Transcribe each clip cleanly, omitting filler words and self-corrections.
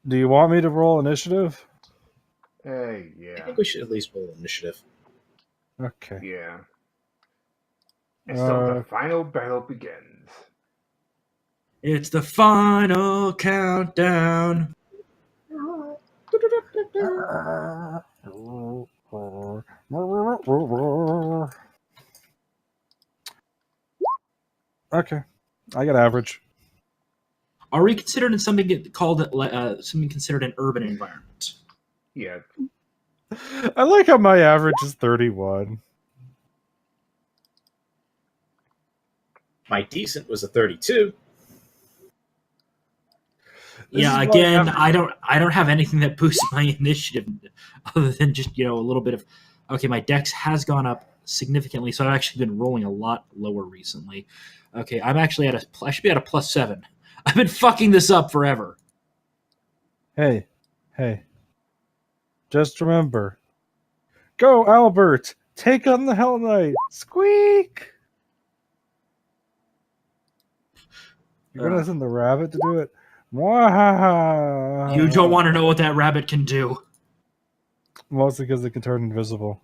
Do you want me to roll initiative? I Yeah. think we should at least roll initiative. Okay. Yeah. And so the final battle begins. It's the final countdown. Okay, I got average. Are we considered in something called something considered an urban environment? Yeah. I like how my average is 31. My decent was a 32. Yeah, again, I don't have anything that boosts my initiative other than just, a little bit of okay, my dex has gone up significantly, so I've actually been rolling a lot lower recently. Okay, I should be at a +7. I've been fucking this up forever. Hey. Just remember. Go, Albert! Take on the Hell Knight! Squeak! You're gonna send the rabbit to do it? Mwahaha! You don't want to know what that rabbit can do. Mostly because it can turn invisible.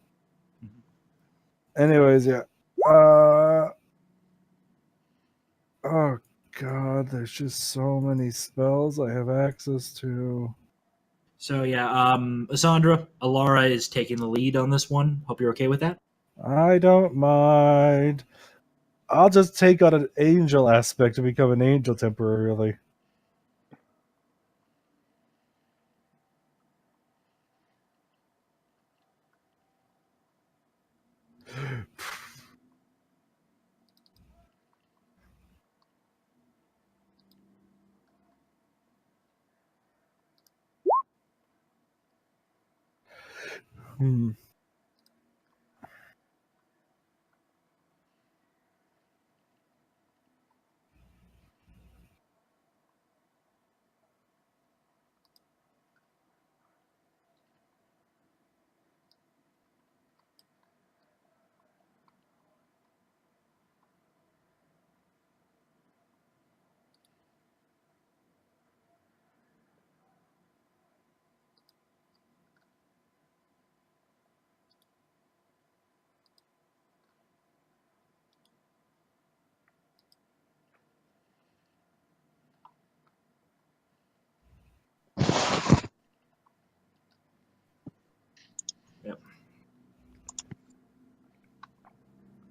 Anyways, yeah. Oh god, there's just so many spells I have access to. So yeah, Asandra, Alara is taking the lead on this one. Hope you're okay with that. I don't mind. I'll just take on an angel aspect to become an angel temporarily. Hmm. Yep.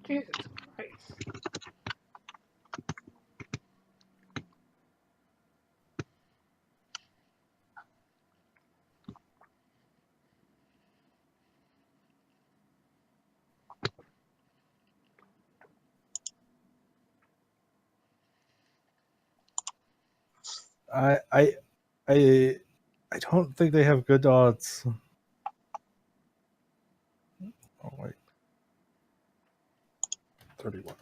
Jesus Christ. I don't think they have good odds. Oh wait. 31.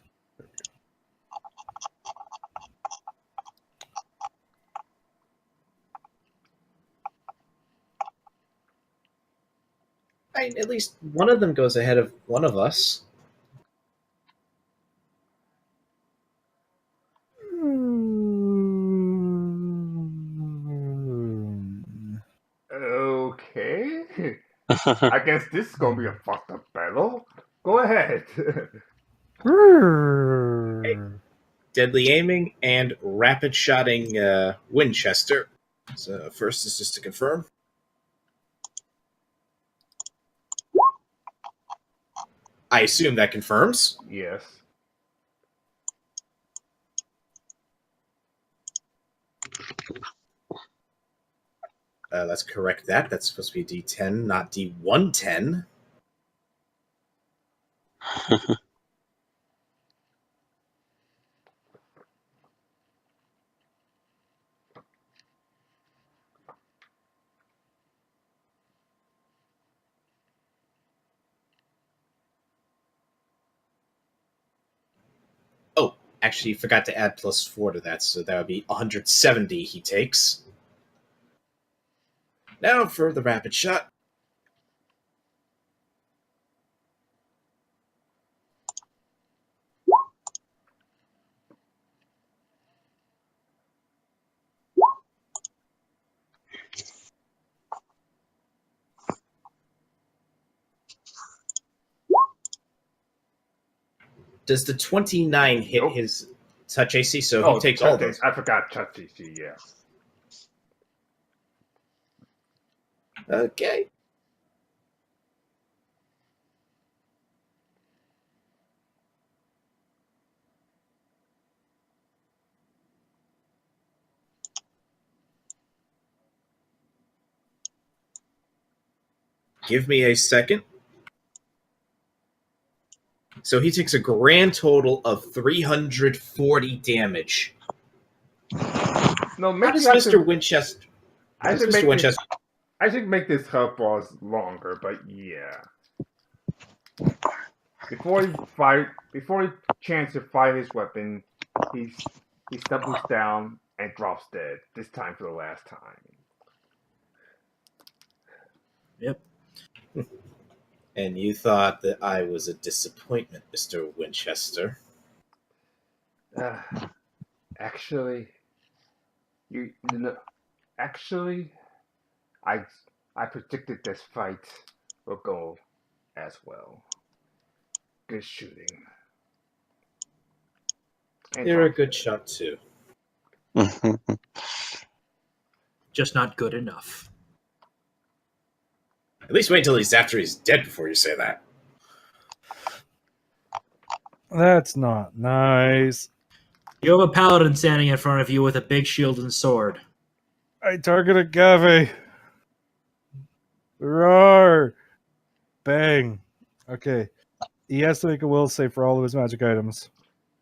At least one of them goes ahead of one of us. Okay. I guess this is gonna be a fucked up battle. Go ahead. Deadly aiming and rapid shotting Winchester. So first is just to confirm. I assume that confirms. Yes. Let's correct that. That's supposed to be a D10, not D110. Oh, actually, forgot to add +4 to that, so that would be 170 he takes. Now for the rapid shot. Does the 29 hit Nope. his touch AC? So he takes all those. I forgot touch DC, yeah. Okay. Give me a second. So he takes a grand total of 340 damage. No, How does Mr. Winchester? I should Mr. make Winchester. I should make this health bars longer, but yeah. Before he chance to fire his weapon, he stumbles down and drops dead. This time for the last time. Yep. And you thought that I was a disappointment, Mr. Winchester. Actually, actually, I predicted this fight will go as well. Good shooting. And You're a drops good dead. shot too. Just not good enough. At least wait until after he's dead before you say that. That's not nice. You have a paladin standing in front of you with a big shield and sword. I targeted Gavi. Roar! Bang. Okay. He has to make a will save for all of his magic items.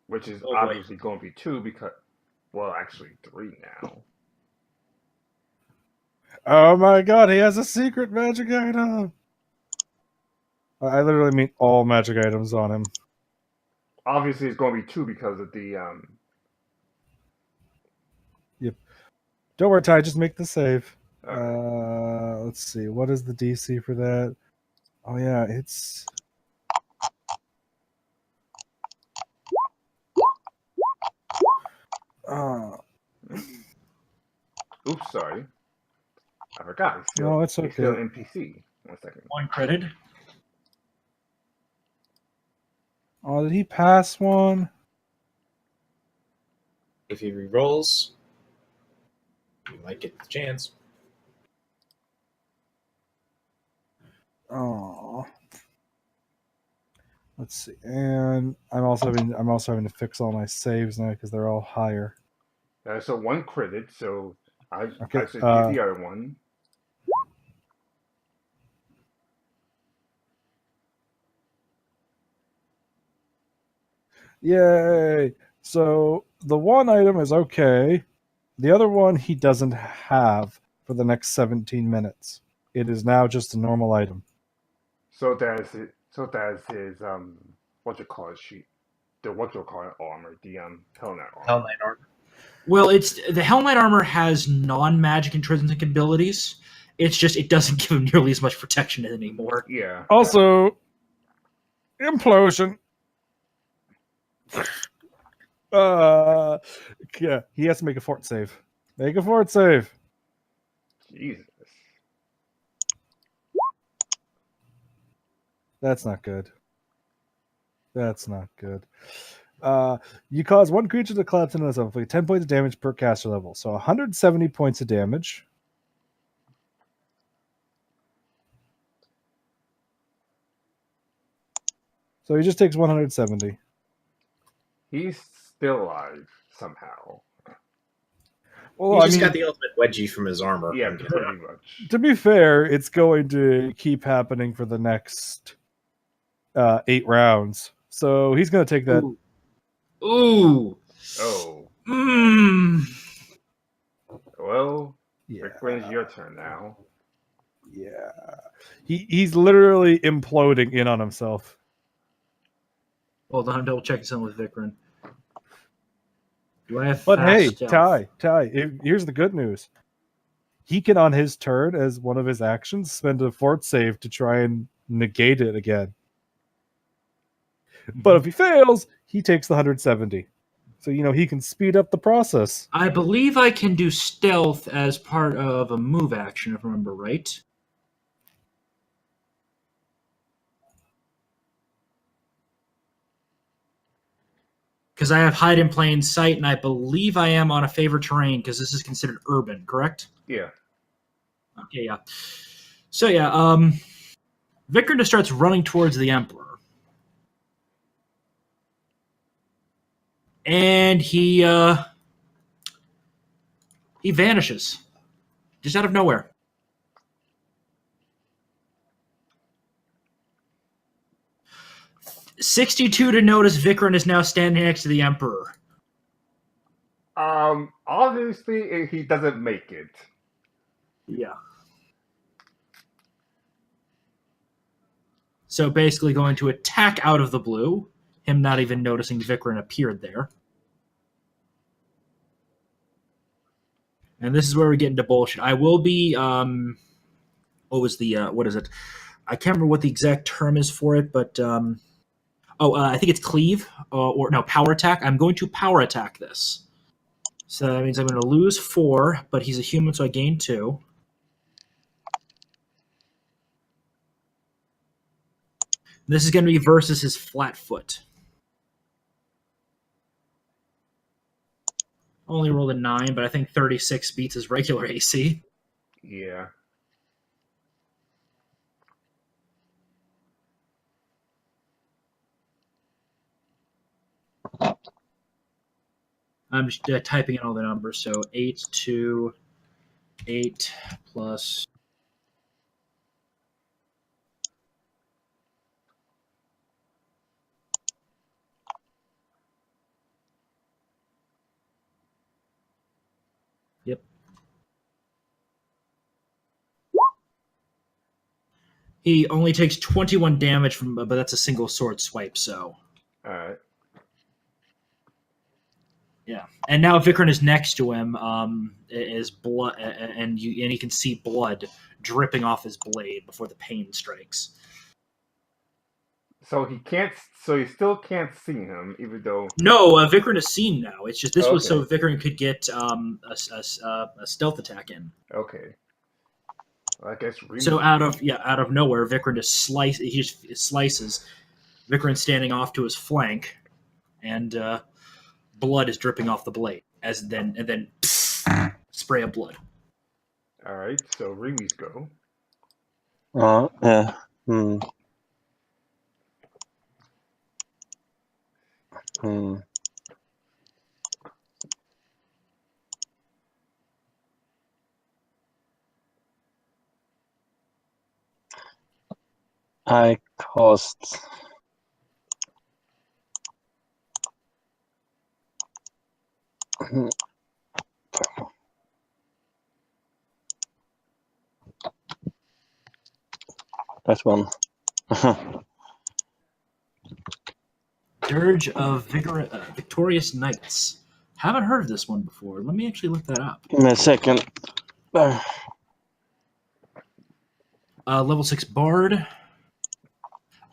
Which is Oh, boy. obviously going to be 2 because, well, actually 3 now. Oh my god, he has a secret magic item! I literally mean all magic items on him. Obviously, it's going to be 2 because of the Yep. Don't worry, Ty, just make the save. Alright. Let's see, what is the DC for that? Oh yeah, it's... Oops, sorry. I forgot. No, it's He's still okay. NPC. 1 second. 1 critted. Oh, did he pass one? If he re-rolls, you might get the chance. Oh. Let's see. And I'm also having to fix all my saves now because they're all higher. So 1 credit, so I Okay, should do the other one. Yay! So the one item is okay. The other one he doesn't have for the next 17 minutes. It is now just a normal item. So that's it. So that's his what you call it sheet. The what you call it armor. The Hell Knight armor. Hell Knight armor. Well, it's the Hell Knight armor has non-magic intrinsic abilities. It's just it doesn't give him nearly as much protection anymore. Yeah. Also, implosion. Yeah, he has to make a fort save. Make a fort save. Jesus. That's not good. That's not good. You cause one creature to collapse into itself, inflict 10 points of damage per caster level. So 170 points of damage. So he just takes 170. He's still alive somehow. Well, He I just mean, got the ultimate wedgie from his armor. Yeah, pretty much. to be fair, it's going to keep happening for the next 8 rounds. So he's going to take that. Ooh. Oh. Mmm. Well, Yeah. Rick, it's your turn now. Yeah. He's literally imploding in on himself. Hold on, I'm double checking something with Vikrin. Do I have But fast hey, stealth? Ty, here's the good news. He can, on his turn, as one of his actions, spend a fort save to try and negate it again. But if he fails, he takes the 170. So, he can speed up the process. I believe I can do stealth as part of a move action, if I remember right. Because I have hide in plain sight, and I believe I am on a favored terrain because this is considered urban, correct? Yeah. Okay, yeah. So yeah, Vicar just starts running towards the Emperor, and he vanishes just out of nowhere. 62 to notice Vikrin is now standing next to the Emperor. Obviously he doesn't make it. Yeah. So basically going to attack out of the blue, him not even noticing Vikrin appeared there. And this is where we get into bullshit. I will be, what is it? I can't remember what the exact term is for it, but, I think it's cleave, power attack. I'm going to power attack this. So that means I'm going to lose 4, but he's a human, so I gain 2. This is going to be versus his flat foot. Only rolled a 9, but I think 36 beats his regular AC. Yeah. I'm just typing in all the numbers. So 8 to 8 plus. Yep. He only takes 21 damage from, but that's a single sword swipe. So. All right. Yeah, and now Vikrin is next to him. Is blood, and he can see blood dripping off his blade before the pain strikes. So he can't. So he still can't see him, even though. No, Vikrin is seen now. It's just this was so Okay. Vikrin could get a stealth attack in. Okay. Well, I guess. So out of nowhere, Vikrin just slices. Vikrin standing off to his flank, and blood is dripping off the blade. And then spray of blood. All right. So Rimi's go. Yeah. I cost that one. Dirge of Victorious Knights. Haven't heard of this one before. Let me actually look that up. Give me a second. Level 6 Bard.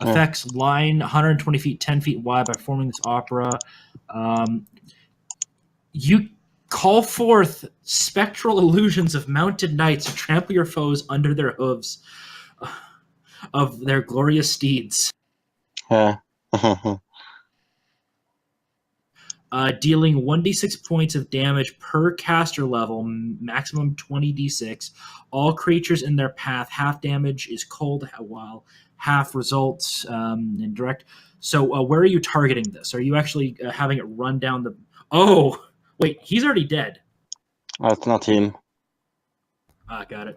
Effects line 120 feet, 10 feet wide by forming this opera. You call forth spectral illusions of mounted knights to trample your foes under their hooves of their glorious steeds. Yeah. Dealing 1d6 points of damage per caster level, maximum 20d6. All creatures in their path, half damage is cold, while half results in direct. So where are you targeting this? Are you actually having it run down the... Oh, wait, he's already dead. That's not him. Got it.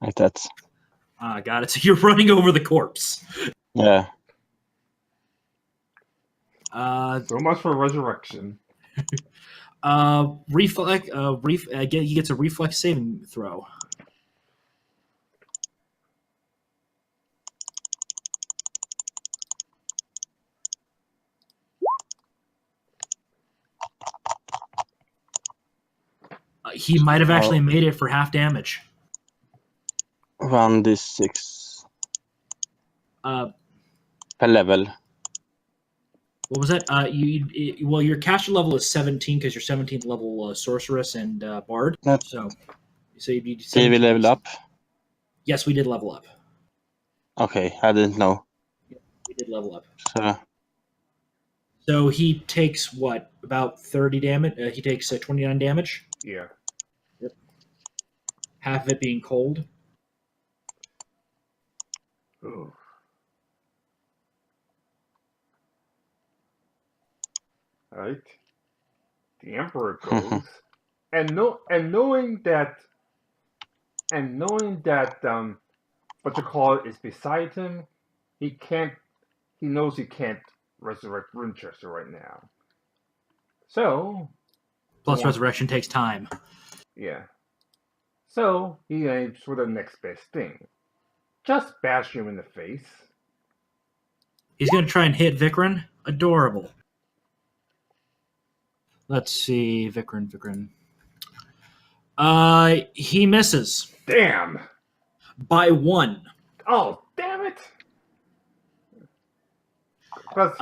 Like that. Got it. So you're running over the corpse. Yeah. So much for resurrection. Reflex. He gets a reflex saving throw. He might have actually made it for half damage. 1d6 per level. What was that? Your caster level is 17 because you're 17th level sorceress and bard. Yep. So you need Did we level up? Yes, we did level up. Okay, I didn't know. He did level up. So, So he takes what, about 30 damage? He takes 29 damage. Yeah. Half of it being cold. Ooh. All right. The Emperor goes, and knowing that what you call it is beside him, he can't. He knows he can't resurrect Winchester right now. So Plus, Well- resurrection takes time. yeah. So he aims for the next best thing. Just bash him in the face. He's going to try and hit Vikrin. Adorable. Let's see. Vikrin. He misses Damn! by 1. Oh, damn it! Because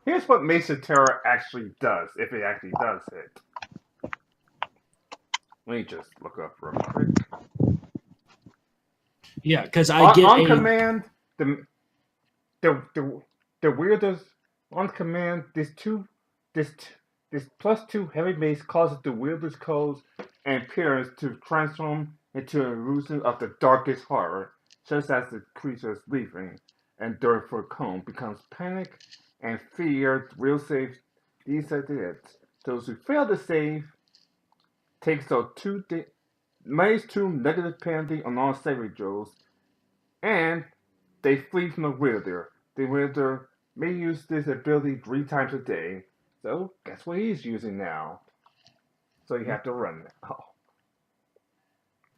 here's what Mesa Terra actually does, if it actually does hit. Let me just look up real quick. Yeah, because I get on a... command, the weirdest on command. This +2 heavy base causes the weirdest codes and appearance to transform into an illusion of the darkest horror, just as the creature is leaving, and during for cone becomes panic and fear. Will save these at the end. Those who fail to save takes a -2 negative penalty on all saving throws, and they flee from the wielder. The wielder may use this ability 3 times a day, so guess what he's using now. So you have to run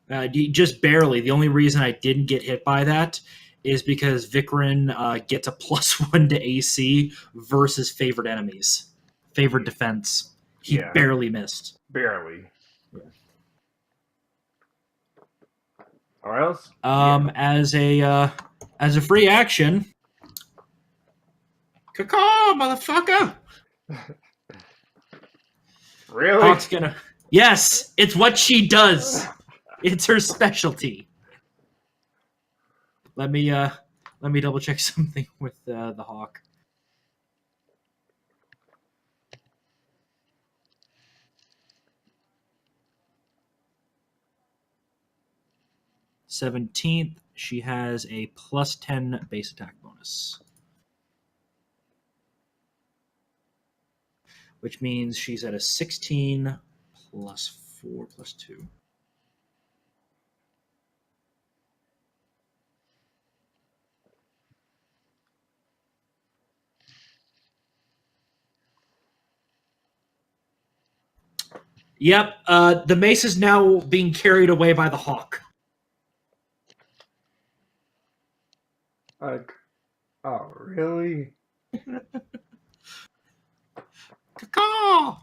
now. Just barely. The only reason I didn't get hit by that is because Vikrin gets a +1 to AC versus favored enemies. Favored defense. He Yeah. barely missed. Barely. Or else? As a free action, caw, motherfucker! Really? Hawk's gonna. Yes, it's what she does. It's her specialty. Let me double check something with the Hawk. +17th, she has a +10 base attack bonus. Which means she's at a 16 +4 +2. Yep, the mace is now being carried away by the Hawk. Like, oh, really? Caw!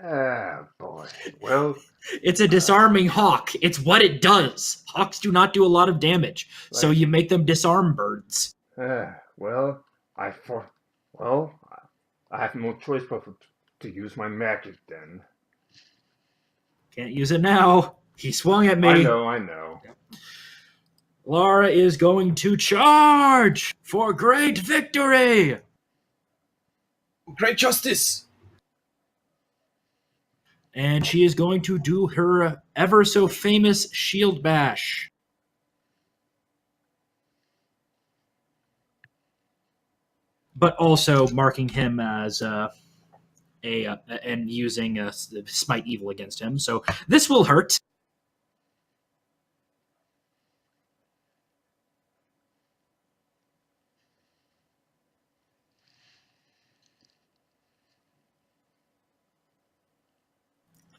Ah, boy. Well, It's a disarming hawk. It's what it does. Hawks do not do a lot of damage, so Right. you make them disarm birds. well, I have no choice but to use my magic then. Can't use it now. He swung at me. I know. Lara is going to charge for great victory. Great justice! And she is going to do her ever so famous shield bash. But also marking him as and using smite evil against him. So this will hurt.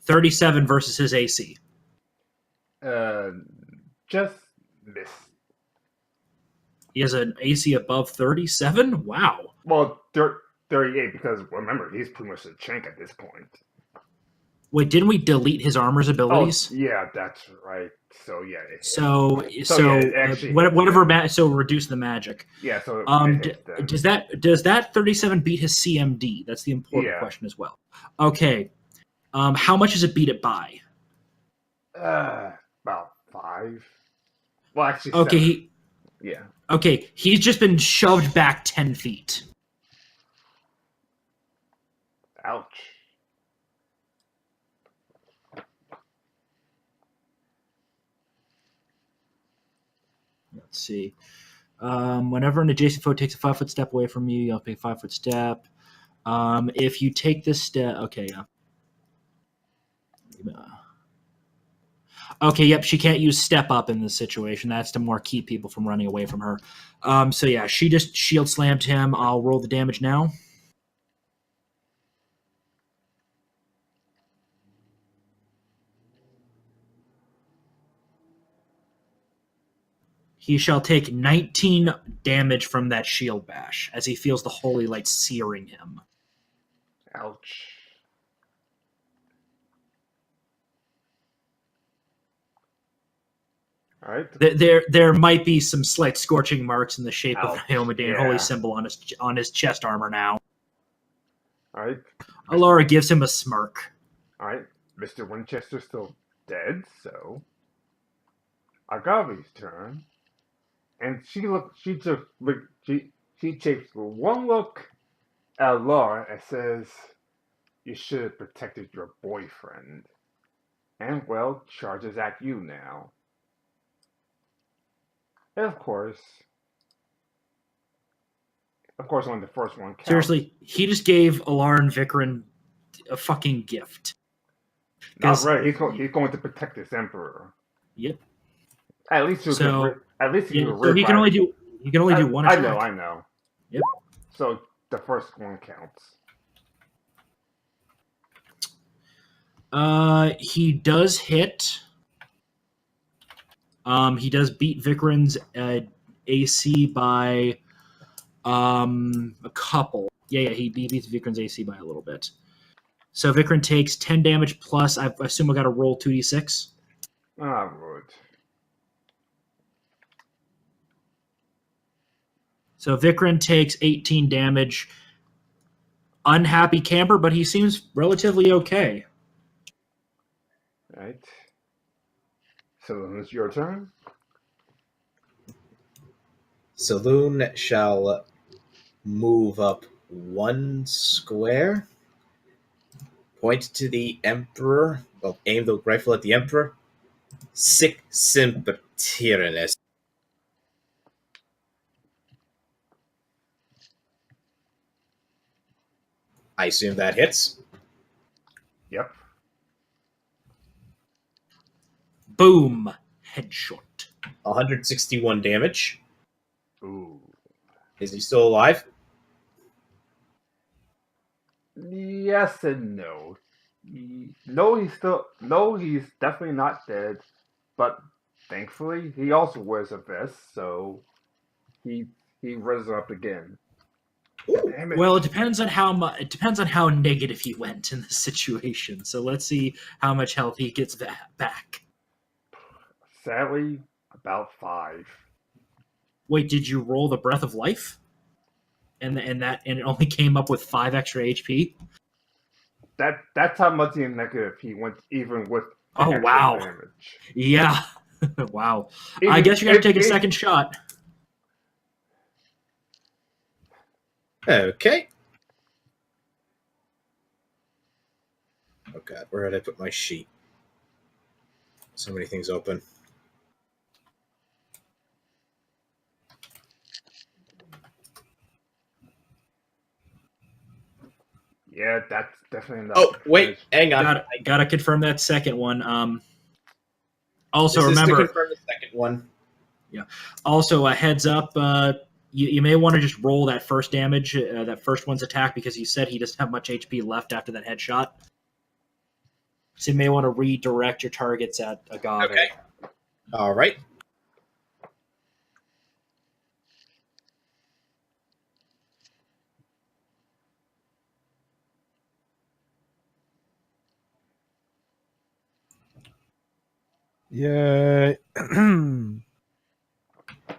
$37 versus his AC. Just miss. He has an AC above 37? Wow. Well, 38, because remember, he's pretty much a chank at this point. Wait, didn't we delete his armor's abilities? Oh, yeah, that's right. So, yeah. So yeah, actually- whatever. So reduce the magic. Yeah, so Um, it hits them. does that 37 beat his CMD? That's the important Yeah. question as well. Okay. How much does it beat it by? 5. Well, actually, Okay, 7. Yeah. He's just been shoved back 10 feet. Ouch. Let's see. Whenever an adjacent foe takes a 5-foot step away from you, you'll take a 5-foot step. If you take this step, okay, yeah. Okay, yep, she can't use step up in this situation. That's to more keep people from running away from her. So yeah, she just shield slammed him. I'll roll the damage now. He shall take 19 damage from that shield bash as he feels the holy light searing him. Ouch. All right. There might be some slight scorching marks in the shape of Ouch, the Iomedain yeah. holy symbol on his chest armor now. All right. Alora gives him a smirk. All right. Mr. Winchester's still dead, so Agave's turn. And she takes one look at Laura and says, "You should have protected your boyfriend." And well, charges at you now. And of course, when the first one counts. Seriously, he just gave Alar and Vikrin a fucking gift. Not right. He's going to protect this Emperor. Yep. At least he So he can only do one attack. I know. Yep. So the first one counts. He does hit. He does beat Vikrin's AC by a couple. Yeah, he beats Vikrin's AC by a little bit. So Vikrin takes 10 damage plus, I assume I got to roll 2d6. I would. So Vikrin takes 18 damage. Unhappy camper, but he seems relatively okay. Right. So then it's your turn. Saloon shall move up 1 square, point to the Emperor, well, aim the rifle at the Emperor. Sic semper tyrannis. I assume that hits. Yep. Boom. Headshot. 161 damage. Ooh. Is he still alive? Yes and no. He's definitely not dead. But thankfully, he also wears a vest, so he rises up again. Damn it. Well, it depends on how negative he went in this situation. So let's see how much health he gets back. Sadly, about 5. Wait, did you roll the breath of life? And it only came up with 5 extra HP? That's how much in negative he went, even with the Oh, extra wow. damage. Yeah. Wow. I guess you're going to take a second shot. Okay. Oh god, where did I put my sheet? So many things open. Yeah, that's definitely not. Oh, wait, hang on. Gotta confirm that second one. Also, This remember, is to confirm the second one. Yeah. Also, a heads up. You may want to just roll that first damage, that first one's attack, because you said he doesn't have much HP left after that headshot. So you may want to redirect your targets at Agave. Okay. All right. Yay.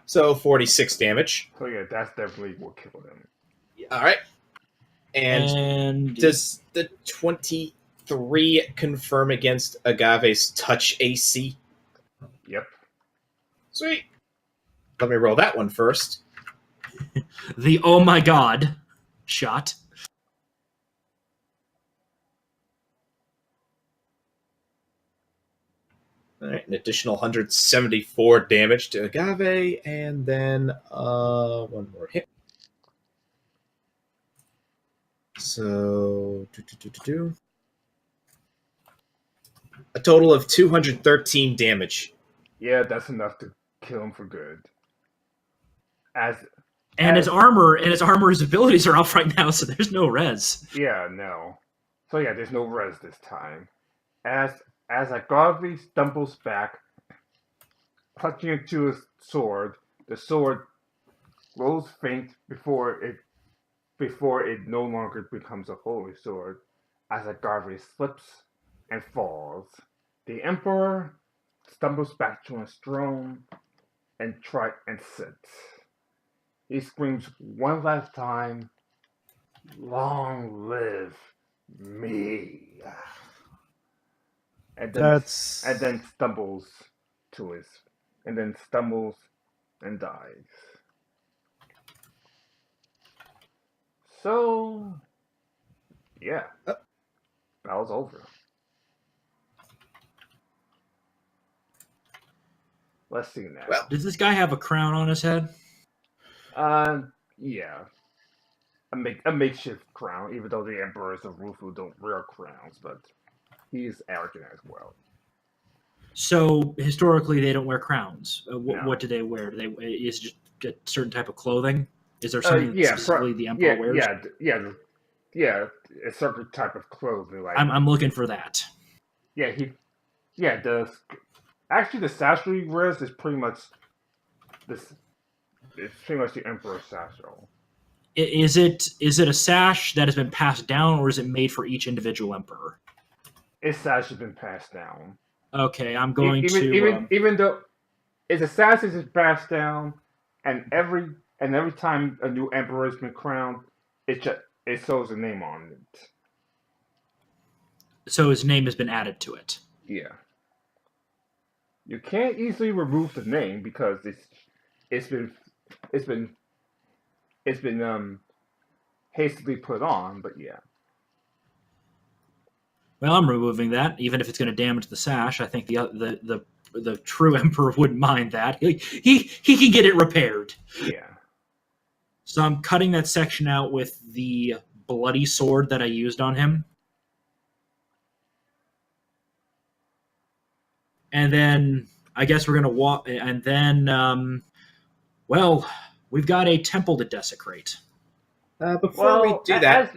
So 46 damage. So yeah, that's definitely what killed him. All right. And does the 23 confirm against Agave's touch AC? Yep. Sweet. Let me roll that one first. The oh my god shot. All right, an additional 174 damage to Agave, and then one more hit. So, a total of 213 damage. Yeah, that's enough to kill him for good. And his armor's abilities are off right now, so there's no res. Yeah, no. So yeah, there's no res this time. As Agave stumbles back, clutching into his sword, the sword grows faint before it no longer becomes a holy sword. As Agave slips and falls, the Emperor stumbles back to his throne and sits. He screams one last time, "Long live me!" And then stumbles and dies. So, yeah, battle's over. Let's see now. Well, Does this guy have a crown on his head? Yeah, a makeshift crown. Even though the emperors of Wufu don't wear crowns, but he's arrogant as well. So historically, they don't wear crowns. No. What do they wear? Is it just a certain type of clothing? Is there something specifically the emperor wears? Yeah, a certain type of clothing. Like I'm looking for that. Actually the sash he wears is pretty much this. It's pretty much the emperor's satchel. Is it a sash that has been passed down, or is it made for each individual emperor? Its sash has been passed down. Okay, I'm going even though it's a sash is passed down, and every time a new emperor has been crowned, it shows a name on it. So his name has been added to it. Yeah. You can't easily remove the name because it's been hastily put on, but yeah. Well, I'm removing that, even if it's going to damage the sash. I think the true emperor wouldn't mind that. He can get it repaired. Yeah. So I'm cutting that section out with the bloody sword that I used on him. And then I guess we're going to walk, and then, we've got a temple to desecrate. Before we do that,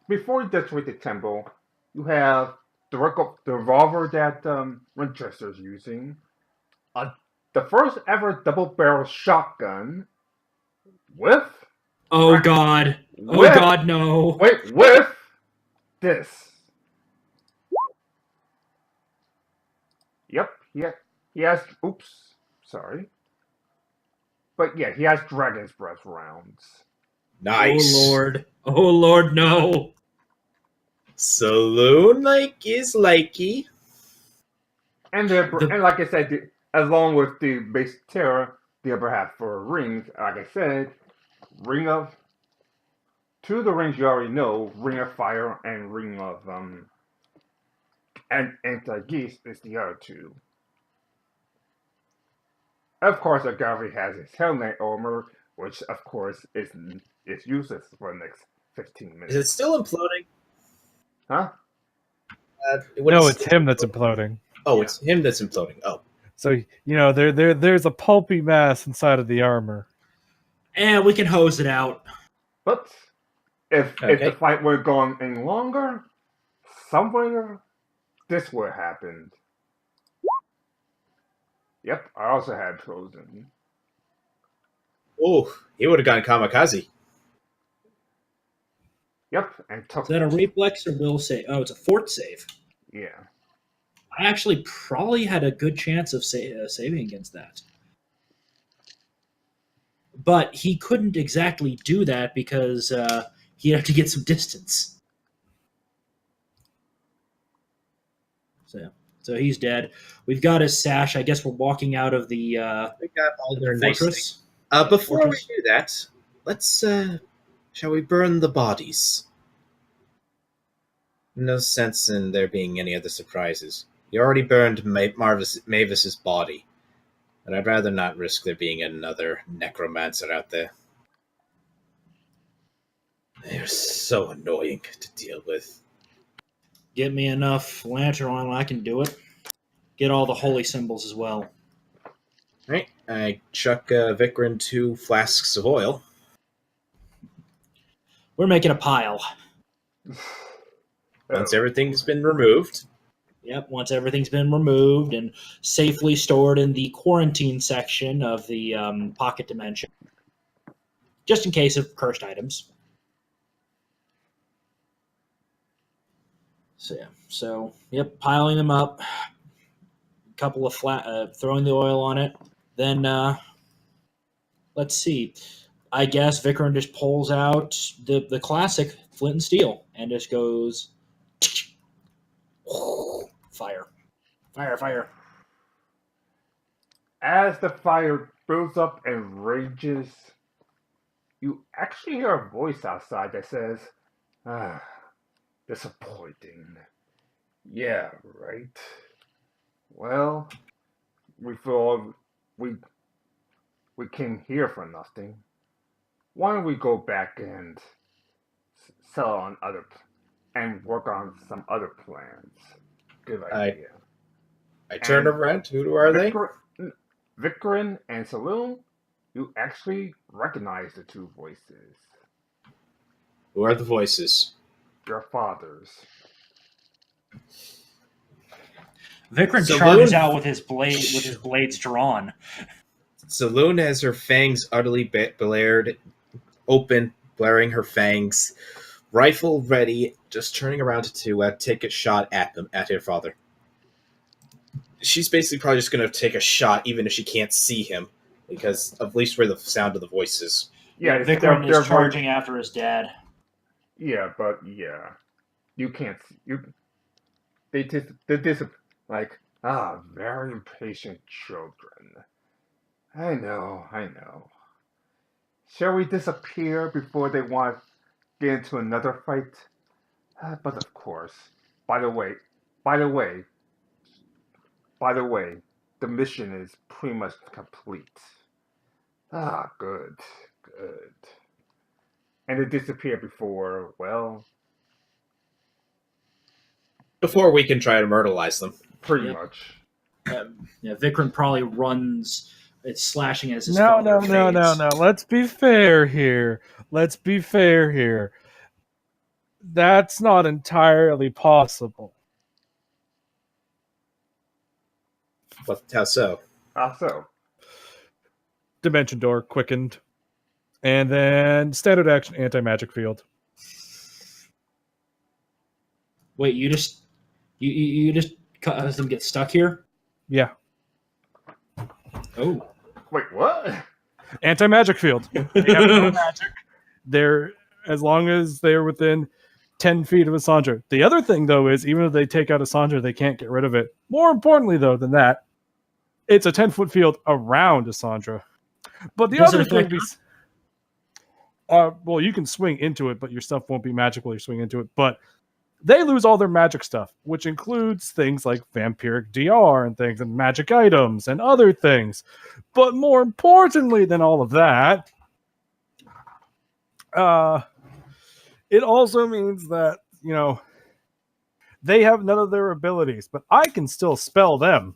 before you desecrate the temple, you have the revolver that Winchester's using, the first ever double-barrel shotgun with. Oh God! Oh God! No! Wait, with this. Yep, he has. Oops, sorry. But yeah, he has Dragon's Breath rounds. Nice. Oh Lord, no! Saloon like is likey. And like I said, along with the base terror, the upper half for rings, like I said, two of the rings you already know, Ring of Fire and Ring of and Anti-Geese is the other two. Of course, Agave has his helmet armor, which of course is useless for the next 15 minutes. Is it still imploding? Huh? No, it's him that's imploding. Oh, Yeah. It's him that's imploding. Oh. So, there's a pulpy mass inside of the armor. And we can hose it out. But if the fight were going any longer, somewhere this would have happened. Yep, I also had frozen. Oh, he would have gone kamikaze. Yep, and took. Is that a reflex or will save? Oh, it's a fort save. Yeah. I actually probably had a good chance of saving against that. But he couldn't exactly do that because he'd have to get some distance. So So he's dead. We've got his sash. I guess we're walking out of the We got all the their nice fortress. things. Before Fortress. we do that, let's shall we burn the bodies? No sense in there being any other surprises. You already burned Mavis's body, and I'd rather not risk there being another necromancer out there. They're so annoying to deal with. Get me enough lantern oil, I can do it. Get all the holy symbols as well. Right, I chuck Vikrin 2 flasks of oil. We're making a pile. Once everything's been removed, Yep, once everything's been removed and safely stored in the quarantine section of the pocket dimension. Just in case of cursed items. So yep, piling them up. A couple of throwing the oil on it. Then, let's see. I guess Vikram just pulls out the classic flint and steel and just goes fire. Fire. As the fire builds up and rages, you actually hear a voice outside that says, "Ah, disappointing. Yeah, right. Well, we feel we came here for nothing. Why don't we go back and sell on and work on some other plans? Good idea." I turn And around. Who are they? Vikrin and Saloon, you actually recognize the two voices. Who are the voices? Your fathers. Vikram Saloon- charges out with his blades drawn. Saloon has her fangs utterly blared open, blaring her fangs, rifle ready, just turning around to take a shot at her father. She's basically probably just going to take a shot, even if she can't see him, because at least where the sound of the voice is. Yeah, Vikram they're is charging after his dad. Yeah, but yeah, you can't. They just like very impatient children. I know. Shall we disappear before they want to get into another fight? But of course. By the way, the mission is pretty much complete. Good. And they disappear before, well, Before we can try to myrtleize them. pretty Yep. much. Vikram probably runs. It's slashing as his No. father fades. Let's be fair here. That's not entirely possible. How so? So, Dimension door quickened. And then standard action anti-magic field. Wait, you just cause them get stuck here? Yeah. Oh. wait, what? Anti-magic field. They have no magic. They're, as long as they're within 10 feet of a Sandra. The other thing, though, is even if they take out a Sandra, they can't get rid of it. More importantly, though, than that, it's a 10-foot field around a Sandra. But the Does it other thing affect- well, you can swing into it, but your stuff won't be magical. You swing into it, but they lose all their magic stuff, which includes things like vampiric DR and things, and magic items and other things. But more importantly than all of that, it also means that they have none of their abilities, but I can still spell them.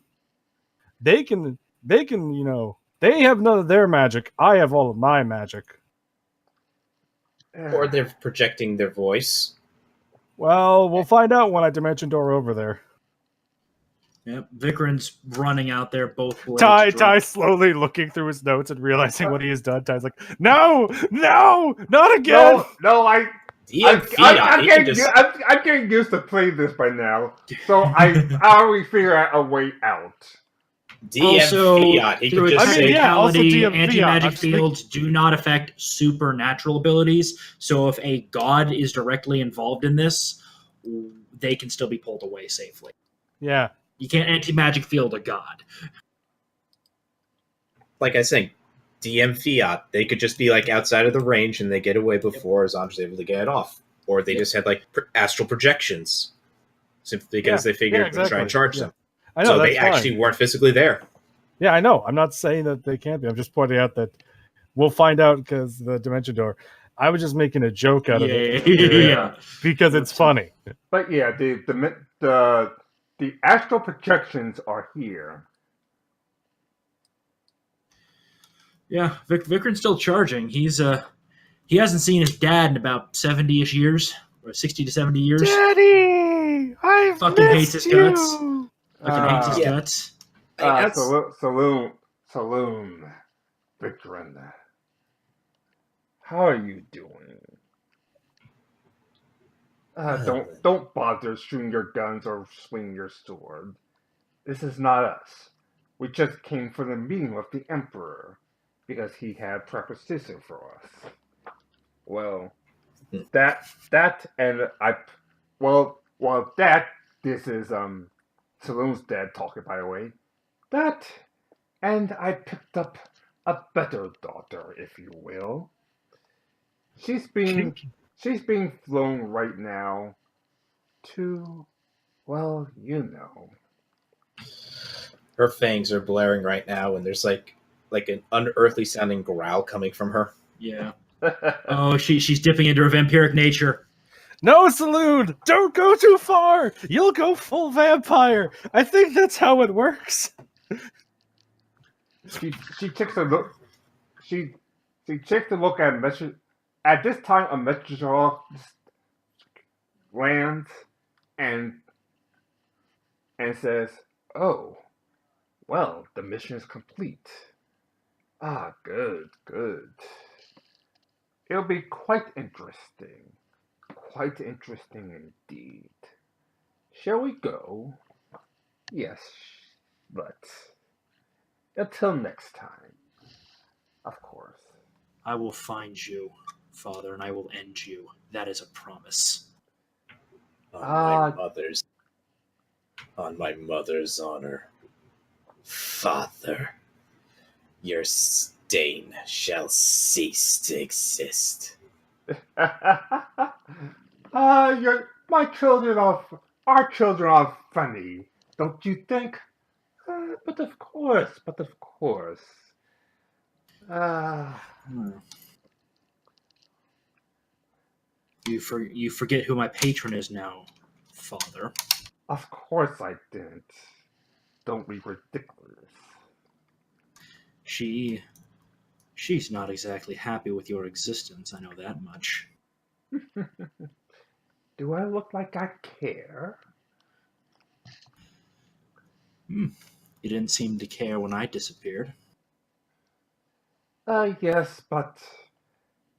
They can. They have none of their magic. I have all of my magic. Or they're projecting their voice. Well, we'll find out when I dimension door over there. Yep. Vikram's running out there, both blades Ty drawn. slowly looking through his notes and realizing what he has done. Ty's like, no, not again. No, I'm DM getting used to playing this by now, so I already figure out a way out. Also, Fiat. He through could its just I mean, say, yeah, also technicality, DM Fiat. anti-magic I'm speaking- fields do not affect supernatural abilities. So if a god is directly involved in this, they can still be pulled away safely. Yeah, You can't anti-magic field a god. Like I was saying, DM Fiat, they could just be like outside of the range and they get away before Zandra's able to get it off. Or they just had like astral projections simply because they figured to try and charge them. I know, So that's they actually fine. weren't physically there. Yeah, I know. I'm not saying that they can't be. I'm just pointing out that we'll find out because the dimension door. I was just making a joke out of it. Yeah. Because it's funny. But yeah, the astral projections are here. Yeah, Vikran's still charging. He hasn't seen his dad in about 70-ish years, or 60 to 70 years. Daddy, I Fucking hates his guts. Fucking hates his Yeah. guts. Saloon, Vikran. How are you doing? Don't bother shooting your guns or swinging your sword. This is not us. We just came for the meeting with the Emperor because he had preposition for us. Well, this is Saloon's dad talking, by the way. That, and I picked up a better daughter, if you will. She's being flown right now to, well, you know. Her fangs are blaring right now, and there's like an unearthly sounding growl coming from her. Yeah. Oh, she's dipping into her vampiric nature. No, Saloon! Don't go too far! You'll go full vampire! I think that's how it works. She takes a look. She takes a look at message. At this time, a message lands and says, "Oh, well, the mission is complete. Ah, good. It'll be quite interesting indeed. Shall we go? Yes, but until next time, of course." I will find you, Father, and I will end you. That is a promise. On my mother's honor, Father, your stain shall cease to exist. Our children are funny, don't you think? But of course. You forget who my patron is now, Father. Of course I didn't. Don't be ridiculous. She's not exactly happy with your existence, I know that much. Do I look like I care? You didn't seem to care when I disappeared. Yes, but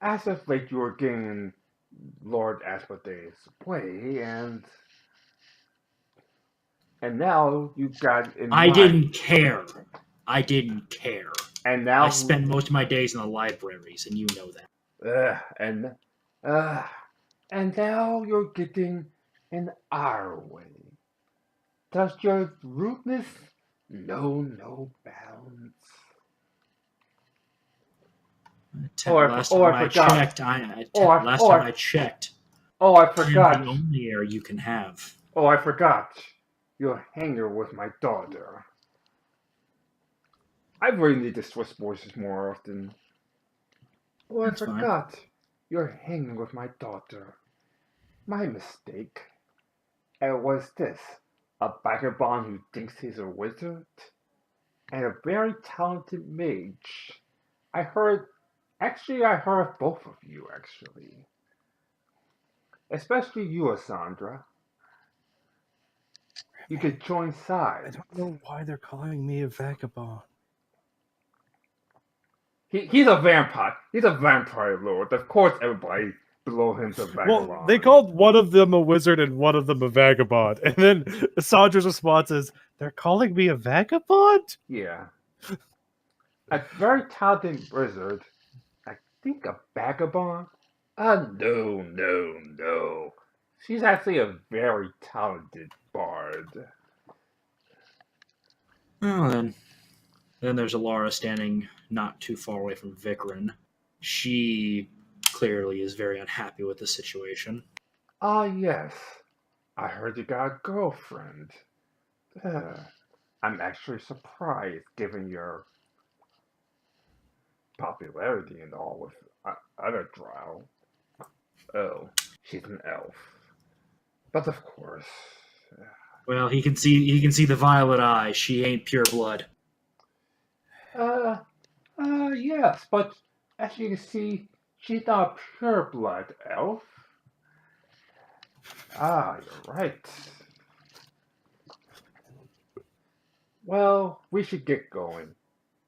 as of late you were getting Lord Asmodeus' way, and now you got in I didn't care. And now I spend most of my days in the libraries, and you know that. And now you're getting in our way. Does your rudeness know no bounds? Last time I checked, Oh, I I'm forgot. the only heir you can have. Oh, I forgot. You're hanging with my daughter. I really need to switch voices more often. Oh, I That's fine. forgot. You're hanging with my daughter. My mistake. And was this a vagabond who thinks he's a wizard? And a very talented mage. I heard of both of you, actually. Especially you, Asandra. You could join I sides. don't know why they're calling me a vagabond. He's a vampire. He's a vampire lord. Of course, everybody below him's a vagabond. Well, they called one of them a wizard and one of them a vagabond. And then Sandra's response is, they're calling me a vagabond? Yeah. A very talented wizard. I think a vagabond? No. She's actually a very talented bard. Well, then there's Alara standing not too far away from Vikrin. She clearly is very unhappy with the situation. Ah, yes. I heard you got a girlfriend. I'm actually surprised given your popularity and all with other drow. Oh, she's an elf. But of course. Well, he can see the violet eye. She ain't pure blood. Uh, yes, but as you can see, she's not a pure blood elf. Ah, you're right. Well, we should get going.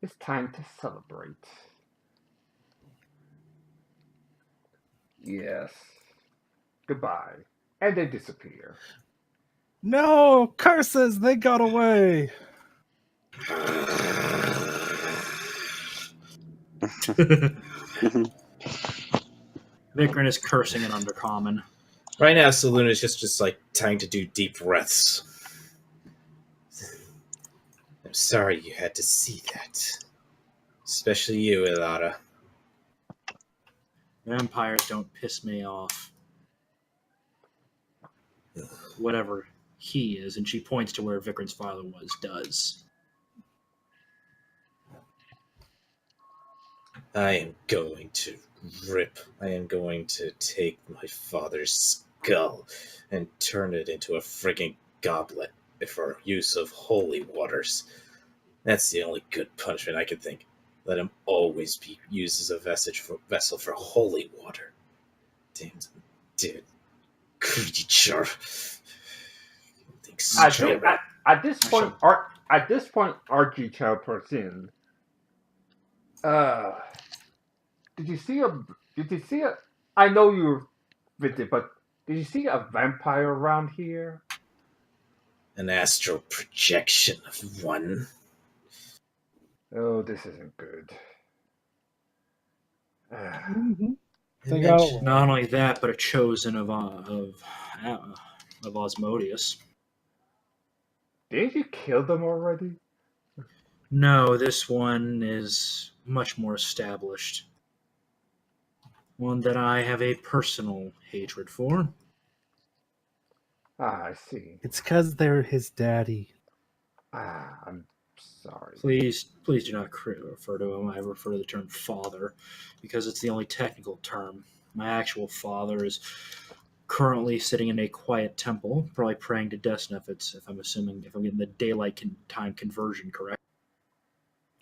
It's time to celebrate. Yes. Goodbye. And they disappear. No, curses! They got away. Vikrin is cursing in Undercommon. Right now, Saloon is just like trying to do deep breaths. I'm sorry you had to see that. Especially you, Ilada. Vampires don't piss me off. Whatever he is, and she points to where Vikrin's father does. I am going to take my father's skull and turn it into a frigging goblet for use of holy waters. That's the only good punishment I can think. Let him always be used as a vessel for holy water. Damn, dead creature. At this point, Archie teleports in. Did you see a? Did you see a? I know you were with it, but did you see a vampire around here? An astral projection of one. Oh, this isn't good. They got away. Not only that, but a chosen of Osmodius. Didn't you kill them already? No, this one is much more established. One that I have a personal hatred for. Ah, I see. It's because they're his daddy. Ah, I'm sorry. Please do not refer to him. I refer to the term father because it's the only technical term. My actual father is currently sitting in a quiet temple, probably praying to Desna. If I'm getting the daylight time conversion correct.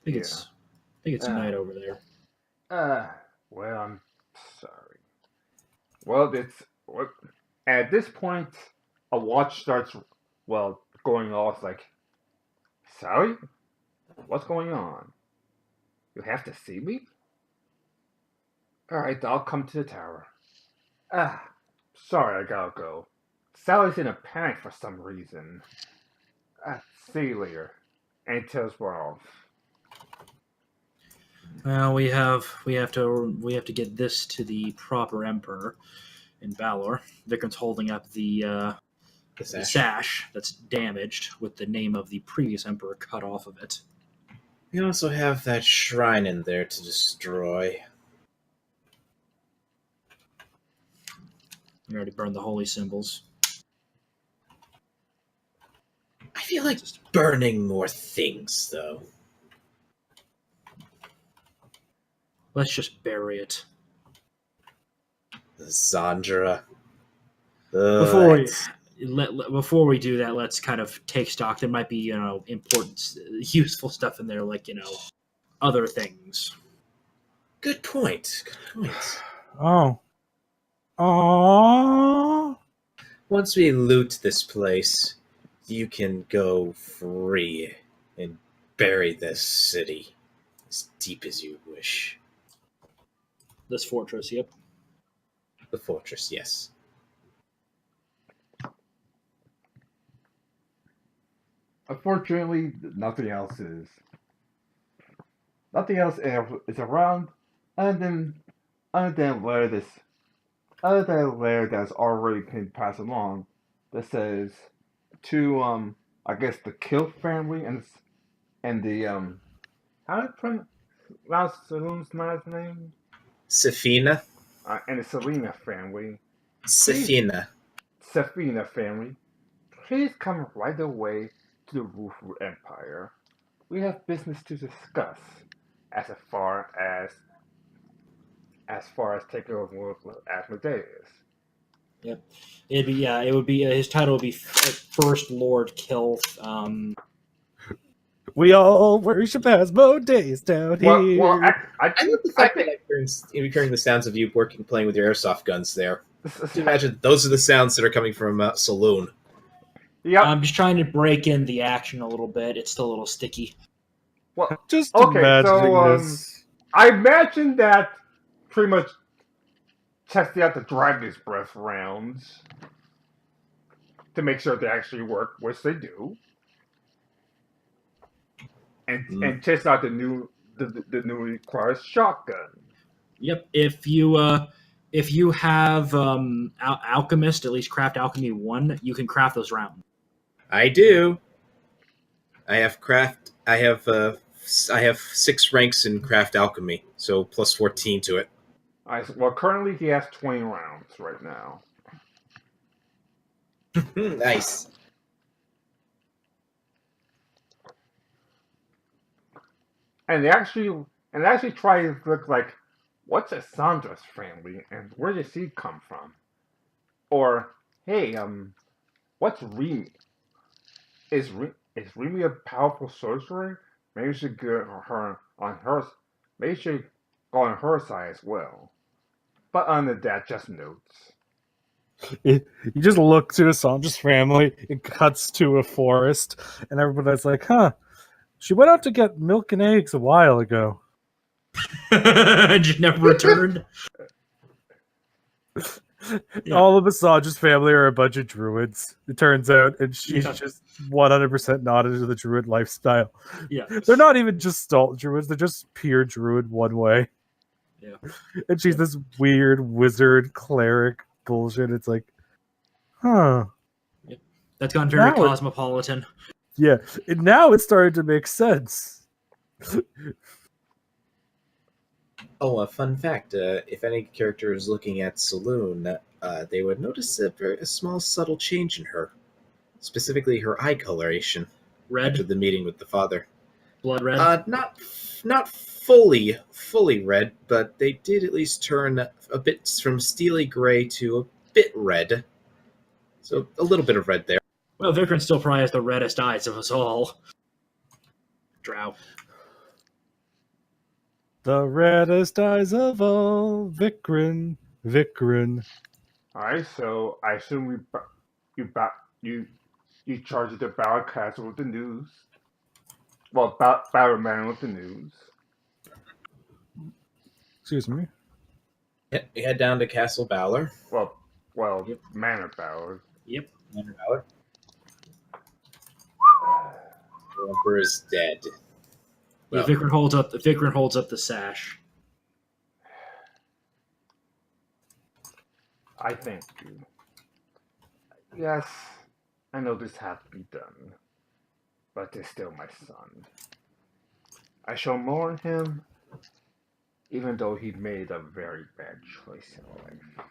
I think it's night over there. Well, I'm sorry. Well, at this point, a watch starts, going off like, Sally? What's going on? You have to see me? Alright, I'll come to the tower. Sorry, I gotta go. Sally's in a panic for some reason. See you later. And tells we're off. Well, we have to get this to the proper Emperor in Valor. Vikram's holding up the sash that's damaged with the name of the previous Emperor cut off of it. We also have that shrine in there to destroy. We already burned the holy symbols. I feel like burning more things, though. Let's just bury it. Zandra. Before we do that, let's kind of take stock. There might be, important, useful stuff in there, like, other things. Good point. Oh. Aww. Once we loot this place, you can go free and bury this city as deep as you wish. This fortress, yep. The fortress, yes. Unfortunately, nothing else is around, other than where that's already been passed along. That says to I guess the Kill family And the how do you pronounce Saloon's last name? Safina. And the Selena family. Safina. Safina family, please come right away to the Wufu Empire. We have business to discuss as far as taking over Asmodeus. Yep. It would be his title would be First Lord Kilth. We all worship Asmodeus down here. Well, I love the fact that I'm hearing the sounds of you playing with your airsoft guns there. Just imagine those are the sounds that are coming from Saloon. Yeah. I'm just trying to break in the action a little bit. It's still a little sticky. Well, Just okay, imagining so this. I imagine that pretty much testing out the Dragon's Breath rounds to make sure they actually work, which they do, and test out the newly acquired shotgun. Yep. If you have alchemist, at least craft alchemy 1, you can craft those rounds. I do. I have 6 ranks in craft alchemy, so plus 14 to it. Well, currently he has 20 rounds right now. Nice. And they actually try to look like, what's a Sandra's family and where does he come from? Or, hey, what's Remy? Is Remy a powerful sorcerer? Maybe we should go on her. Maybe we should go on her side as well. But under that, just notes. You just look to Sandra's family, it cuts to a forest, and everybody's like, huh, she went out to get milk and eggs a while ago. Just never returned. Yeah. All of Sandra's family are a bunch of druids, it turns out, and she's just 100% not into the druid lifestyle. Yeah. They're not even just salt druids, they're just pure druid one way. Yeah. And she's this weird wizard cleric bullshit. It's like, huh. Yep. That's gone very Now cosmopolitan. Yeah. And now it's starting to make sense. Oh, a fun fact. If any character is looking at Saloon, they would notice a small subtle change in her. Specifically her eye coloration. Red? After the meeting with the father. Blood red? Not fully red, but they did at least turn a bit from steely gray to a bit red. So a little bit of red there. Well, Vikram still probably has the reddest eyes of us all. Drow. The reddest eyes of all, Vikram. Alright, so I assume you charge the Battle Castle with the news. Well, Battle Man with the news. Excuse me. Yeah, we head down to Castle Balor. Well, Yep. Manor Battle. Yep. Manor Balor. The Emperor is dead. Yeah, Well, Vikram holds up the sash. I thank you. Yes, I know this has to be done, but it's still my son. I shall mourn him, even though he made a very bad choice in life.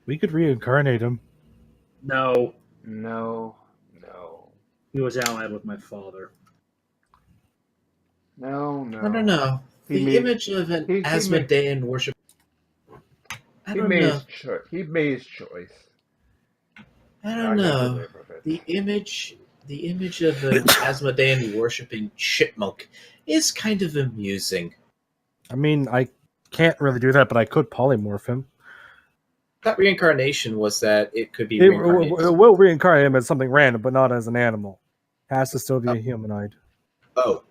We could reincarnate him. No. No. He was allied with my father. No. I don't know. The image of an Asmodean worship. He made his choice. I don't know. The image of an Asmodean worshipping chipmunk is kind of amusing. I mean, I can't really do that, but I could polymorph him. That reincarnation was that it could be It reincarnated. will reincarnate him as something random, but not as an animal. Has to still be a humanoid. Oh.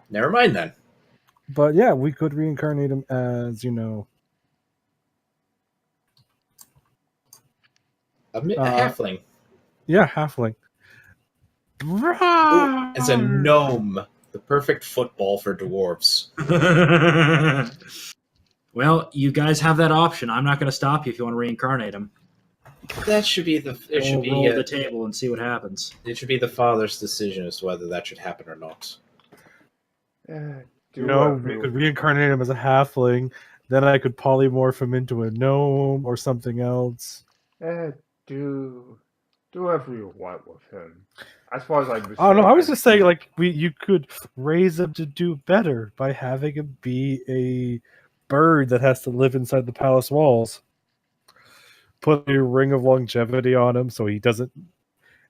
Never mind then. But yeah, we could reincarnate him as, A halfling. Yeah, halfling. Ooh, as a gnome. The perfect football for dwarves. Well, you guys have that option. I'm not going to stop you if you want to reincarnate him. That should be the. It should We'll roll be. the table and see what happens. It should be the father's decision as to whether that should happen or not. You know, we could reincarnate him as a halfling. Then I could polymorph him into a gnome or something else. Do whatever you want with him. As far as I don't know. I was just saying, like, you could raise him to do better by having him be a bird that has to live inside the palace walls. Put a ring of longevity on him so he doesn't,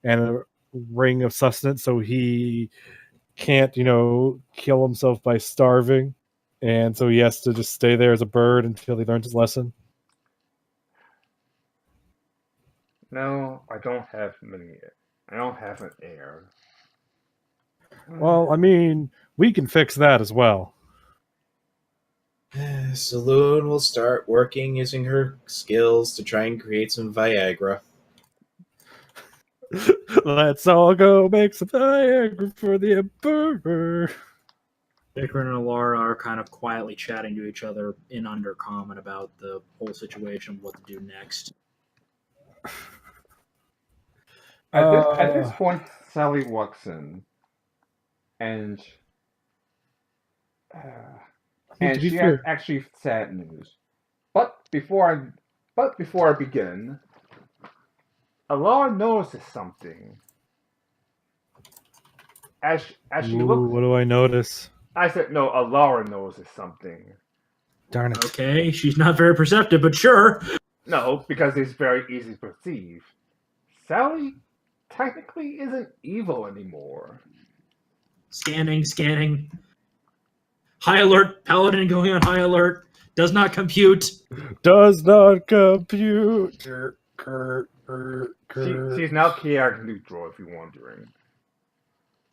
and a ring of sustenance so he can't, kill himself by starving. And so he has to just stay there as a bird until he learns his lesson. No, I don't have many. I don't have an heir. Well, I mean, we can fix that as well. Saloon will start working using her skills to try and create some Viagra. Let's all go make some Viagra for the Emperor. Vicar and Alara are kind of quietly chatting to each other in undercommon about the whole situation, what to do next. At this point, Sally walks in, and she has actually sad news. But before I begin, Alara notices something. As she looks, what do I notice? I said no. Alara notices something. Darn it. Okay, she's not very perceptive, but sure. No, because it's very easy to perceive. Sally technically isn't evil anymore. Scanning. High alert. Paladin going on high alert. Does not compute. Does not compute. She's now chaotic neutral, if you're wondering.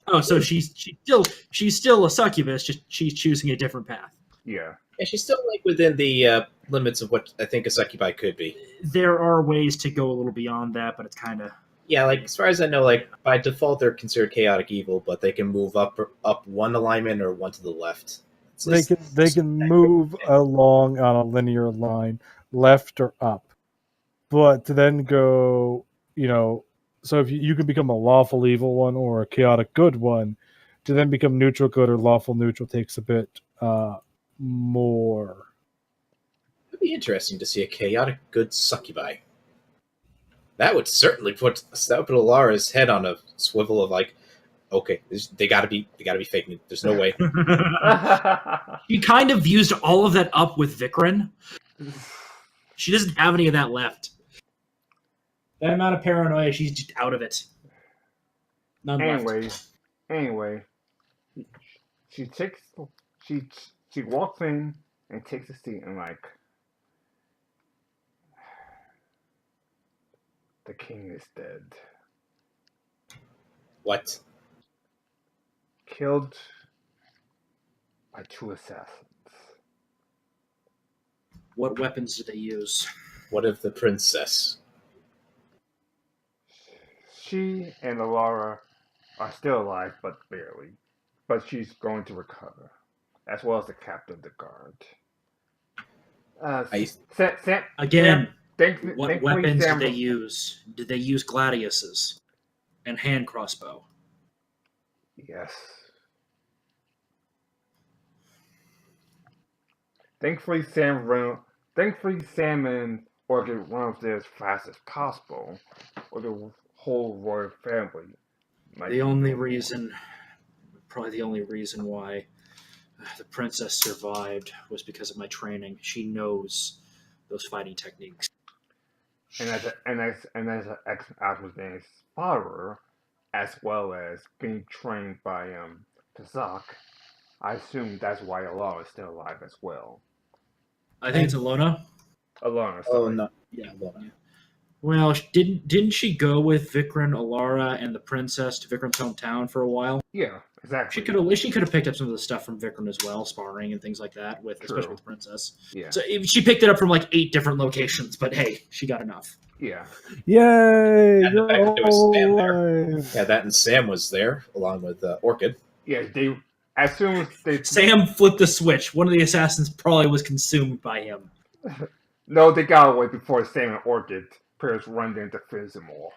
Oh, so she's still a succubus, just she's choosing a different path. Yeah. Yeah, she's still like within the limits of what I think a succubi could be. There are ways to go a little beyond that, but it's kind of... Yeah, like as far as I know, like by default they're considered chaotic evil, but they can move up one alignment or one to the left. They can move along on a linear line, left or up, but to then go, so if you can become a lawful evil one or a chaotic good one, to then become neutral good or lawful neutral takes a bit more. It'd be interesting to see a chaotic good succubi. That would certainly put Alara's head on a swivel of like, okay, they gotta be fake news. There's no way. She kind of used all of that up with Vikrin. She doesn't have any of that left. That amount of paranoia, she's just out of it. None left. Anyway, she walks in and takes a seat and like, the king is dead. What? Killed by 2 assassins. What weapons did they use? What of the princess? She and Alara are still alive, but barely. But she's going to recover, as well as the captain of the guard. Again, Sam, what weapons did they use? Did they use gladiuses and hand crossbow? Yes. Thankfully, Sam and Orchid run up there as fast as possible, or the whole royal family. Probably the only reason why the princess survived was because of my training. She knows those fighting techniques. And as an ex-Admiral's father, as well as being trained by Kazak, I assume that's why Alara is still alive as well. I think it's Alona. Alona. Oh no, Yeah. Well, didn't she go with Vikrin, Alara, and the princess to Vikrin's hometown for a while? Yeah, exactly. She could have picked up some of the stuff from Vikrin as well, sparring and things like that, especially with the princess. Yeah. So she picked it up from like 8 different locations, but hey, she got enough. Yeah. Yay! And the fact that there was Sam there. Yeah, that and Sam was there along with Orchid. Yeah, as soon as they Sam flipped the switch. One of the assassins probably was consumed by him. No, they got away before Sam and Orchid Pierce runs in to finish him off.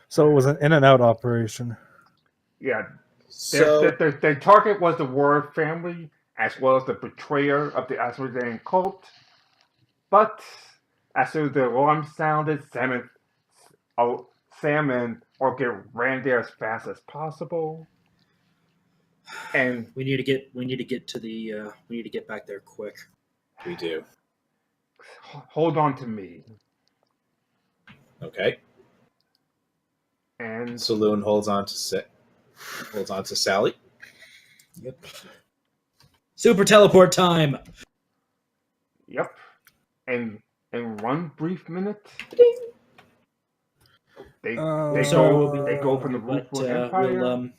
So it was an in and out operation. Yeah, So their target was the Ward family, as well as the betrayer of the Asmodean cult. But as soon as the alarm sounded, Sam and Orchid ran there as fast as possible. And We need to get to the we need to get back there quick. we do. hold on to me. Okay. And Saloon holds on to Sally. Yep. Super teleport time. yep. And in one brief minute, they go from the Wufu Empire.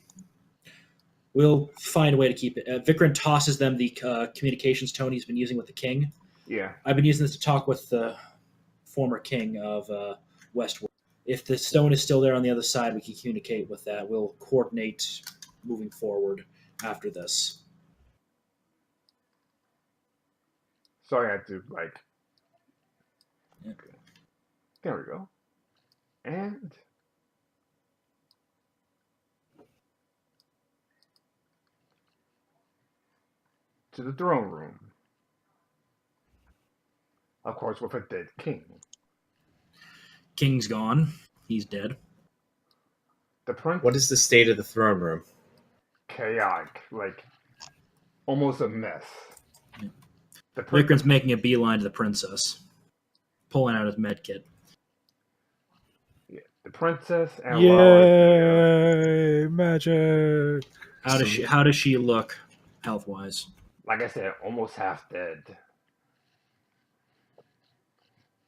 We'll find a way to keep it. Vikram tosses them the communications tone he's been using with the king. Yeah. I've been using this to talk with the former king of Westwood. If the stone is still there on the other side, we can communicate with that. We'll coordinate moving forward after this. Sorry, I had to Yeah. Okay. There we go. And to the throne room. Of course, with a dead king. King's gone. He's dead. The prince, What is the state of the throne room? chaotic, almost a mess. Yeah. The prince, Vikram's making a beeline to the princess, pulling out his medkit. yeah, the princess and Laura, Yay! Magic. How does she look health wise? like I said, almost half dead.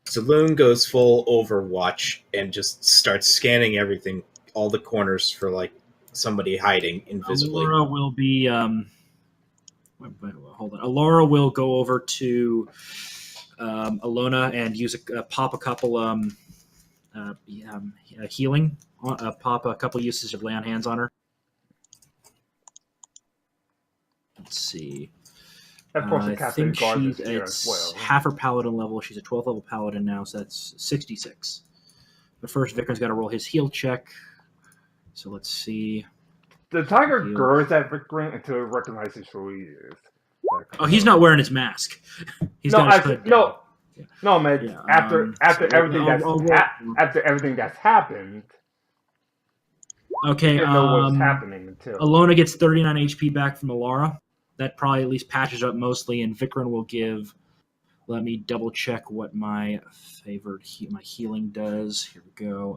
Saloon goes full Overwatch and just starts scanning everything, all the corners for somebody hiding invisibly. Alora will be hold on. Alora will go over to Alona and use pop a couple healing. Pop a couple uses of lay on hands on her. Let's see. Of course, the I captain think guards is she's here it's as well. half her paladin level. She's a 12th level paladin now, so that's 66. But first, Vikram's got to roll his heal check. So let's see. The tiger Heal. gurs at Vikram until it recognizes who he is. Oh, he's not wearing his mask. He's got his hood down. No, man. Yeah, after so everything I'll after everything that's happened, Okay. you didn't know what's happening until Alona gets 39 HP back from Alara. That probably at least patches up mostly, and Vikram will give. Let me double check what my favorite my healing does. Here we go.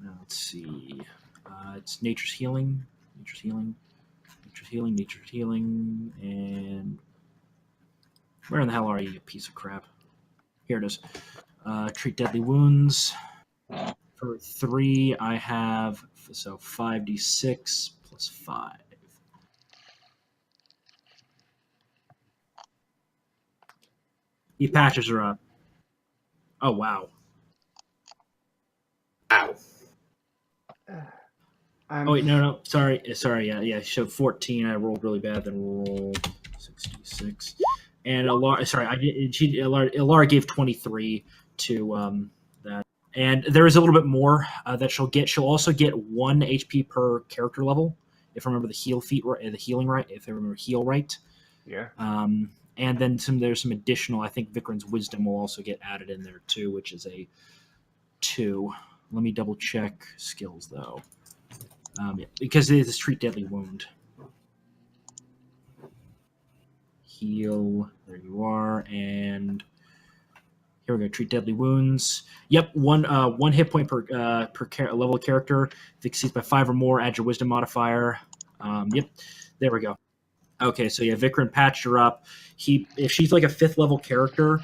Now let's see. It's Nature's Healing, and where in the hell are you piece of crap? Here it is. Treat deadly wounds. For 3, I have 5d6 plus 5. He patches her up. Oh wow. Ow. Oh wait, no, sorry, yeah. So 14, I rolled really bad. Then roll 66, and Alara. Sorry, Alara gave 23 to that, and there is a little bit more that she'll get. She'll also get 1 HP per character level, if I remember the heal feat right, the healing right. If I remember heal right. Yeah. And then there's some additional. I think Vikram's wisdom will also get added in there too, which is a 2. Let me double check skills though. Because it is treat deadly wound. Heal. There you are. And here we go. Treat deadly wounds. Yep, one hit point per level of character. If it exceeds by 5 or more, add your wisdom modifier. Yep, there we go. Okay, so yeah, Vikram patched her up. If she's like a 5th level character,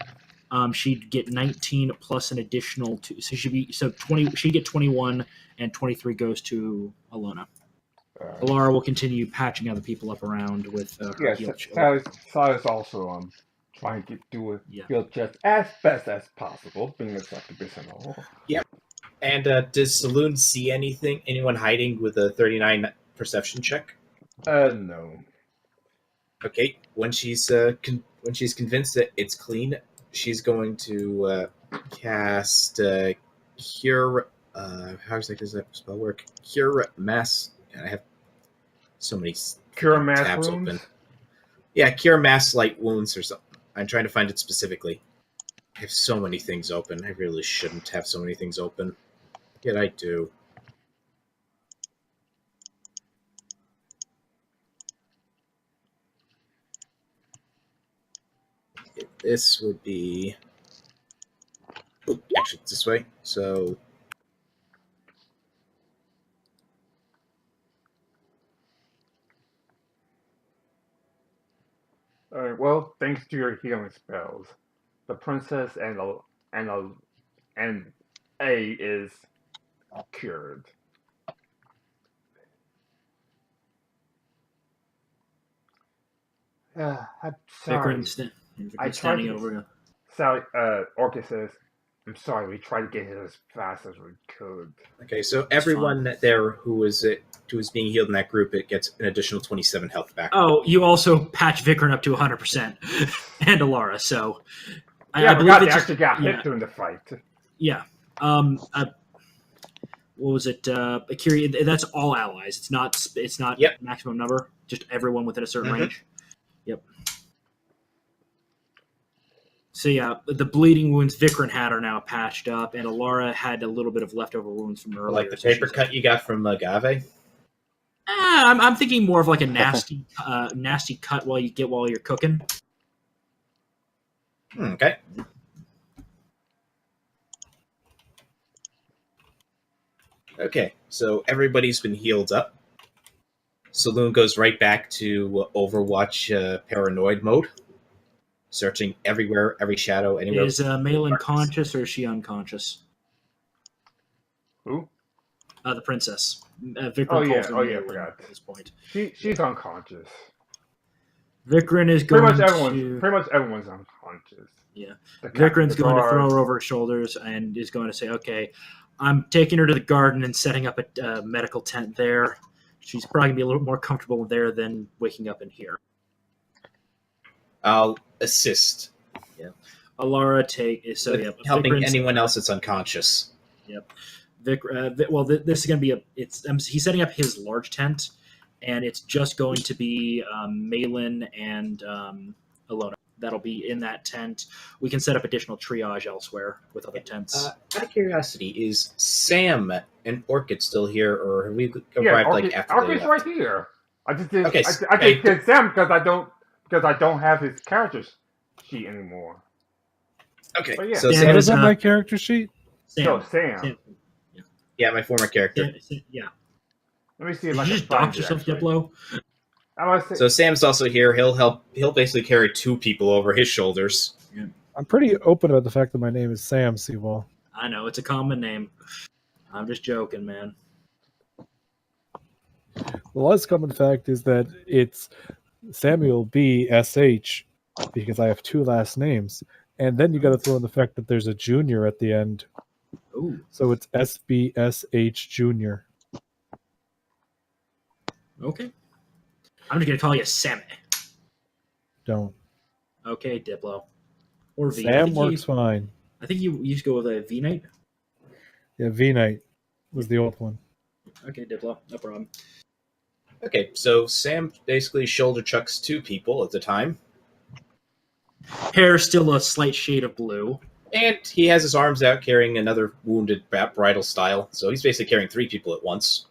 she'd get 19 plus an additional 2. So she'd be 20. She'd get 21, and 23 goes to Alona. Alara will continue patching other people up around with her heal check. Sally's also trying to do a heal check as best as possible, being acceptable. Yep. And does Saloon see anything? Anyone hiding with a 39 perception check? No. Okay, when she's convinced that it's clean, she's going to cast cure. How does that spell work? Cure mass. I have so many Cure freaking mass tabs wounds. open. Yeah, cure mass light wounds or something. I'm trying to find it specifically. I have so many things open. I really shouldn't have so many things open. Yet I do. This would be... Oop, actually, it's this way. So... Well, thanks to your healing spells, the princess and A is cured. I'm sorry. Vikram's I tried standing to- over you. Sally, Orchid says, "I'm sorry. We tried to get here as fast as we could." Okay, so everyone there who was being healed in that group, it gets an additional 27 health back. Oh, you also patch Vikram up to 100%, and Alara. So Yeah, I believe forgot it they just- actually got yeah. hit during the fight. Yeah. What was it? Akiri, that's all allies. It's not Yep. maximum number. Just everyone within a certain Mhm. range. Yep. So yeah, the bleeding wounds Vikram had are now patched up, and Alara had a little bit of leftover wounds from earlier. Like the so paper she's- cut you got from Agave? I'm thinking more of like a nasty cut while you're cooking. Okay. Okay, so everybody's been healed up. Saloon goes right back to Overwatch paranoid mode, searching everywhere, every shadow, anywhere. Is Malin conscious or is she unconscious? Who? The princess. Vikram Oh, yeah. calls her Oh, yeah, I Malin forgot. at this point. She's unconscious. Vikram is Pretty going much everyone's unconscious. Yeah. The Vikram's going to throw guards. her over his shoulders and is going to say, "Okay, I'm taking her to the garden and setting up a medical tent there. She's probably going to be a little more comfortable there than waking up in here." I'll assist. Alara with helping Vikram's- anyone else that's unconscious. this is going to be he's setting up his large tent, and it's just going to be Malin and Alona. That'll be in that tent. We can set up additional triage elsewhere with other tents. Out of curiosity, is Sam and Orchid still here, or have we Yeah, arrived Orchid, like after they Orchid's left? right here. I just did. Okay, I just did Sam because I don't have his character sheet anymore. Okay, But yeah. so Sam What Sam, is on my character sheet? No, Sam. yeah, my former character. Yeah. Let me see if Did I you can just find dox it, yourself, actually. Diplo? I was say, So Sam's also here. He'll basically carry two people over his shoulders. I'm pretty open about the fact that my name is Sam Seawall. I know, it's a common name. I'm just joking, man. The less common fact is that it's Samuel B. S.H. because I have two last names. And then you got to throw in the fact that there's a junior at the end. Ooh, So it's SBSH Junior. okay. I'm just going to call you Sammy. Don't. Okay, Diplo. Or V. Sam works fine. I think you used to go with a V Knight. Yeah, V Knight was the old one. Okay, Diplo. No problem. Okay, so Sam basically shoulder chucks two people at the time, Hair still a slight shade of blue. and he has his arms out carrying another wounded bridal style. So he's basically carrying three people at once.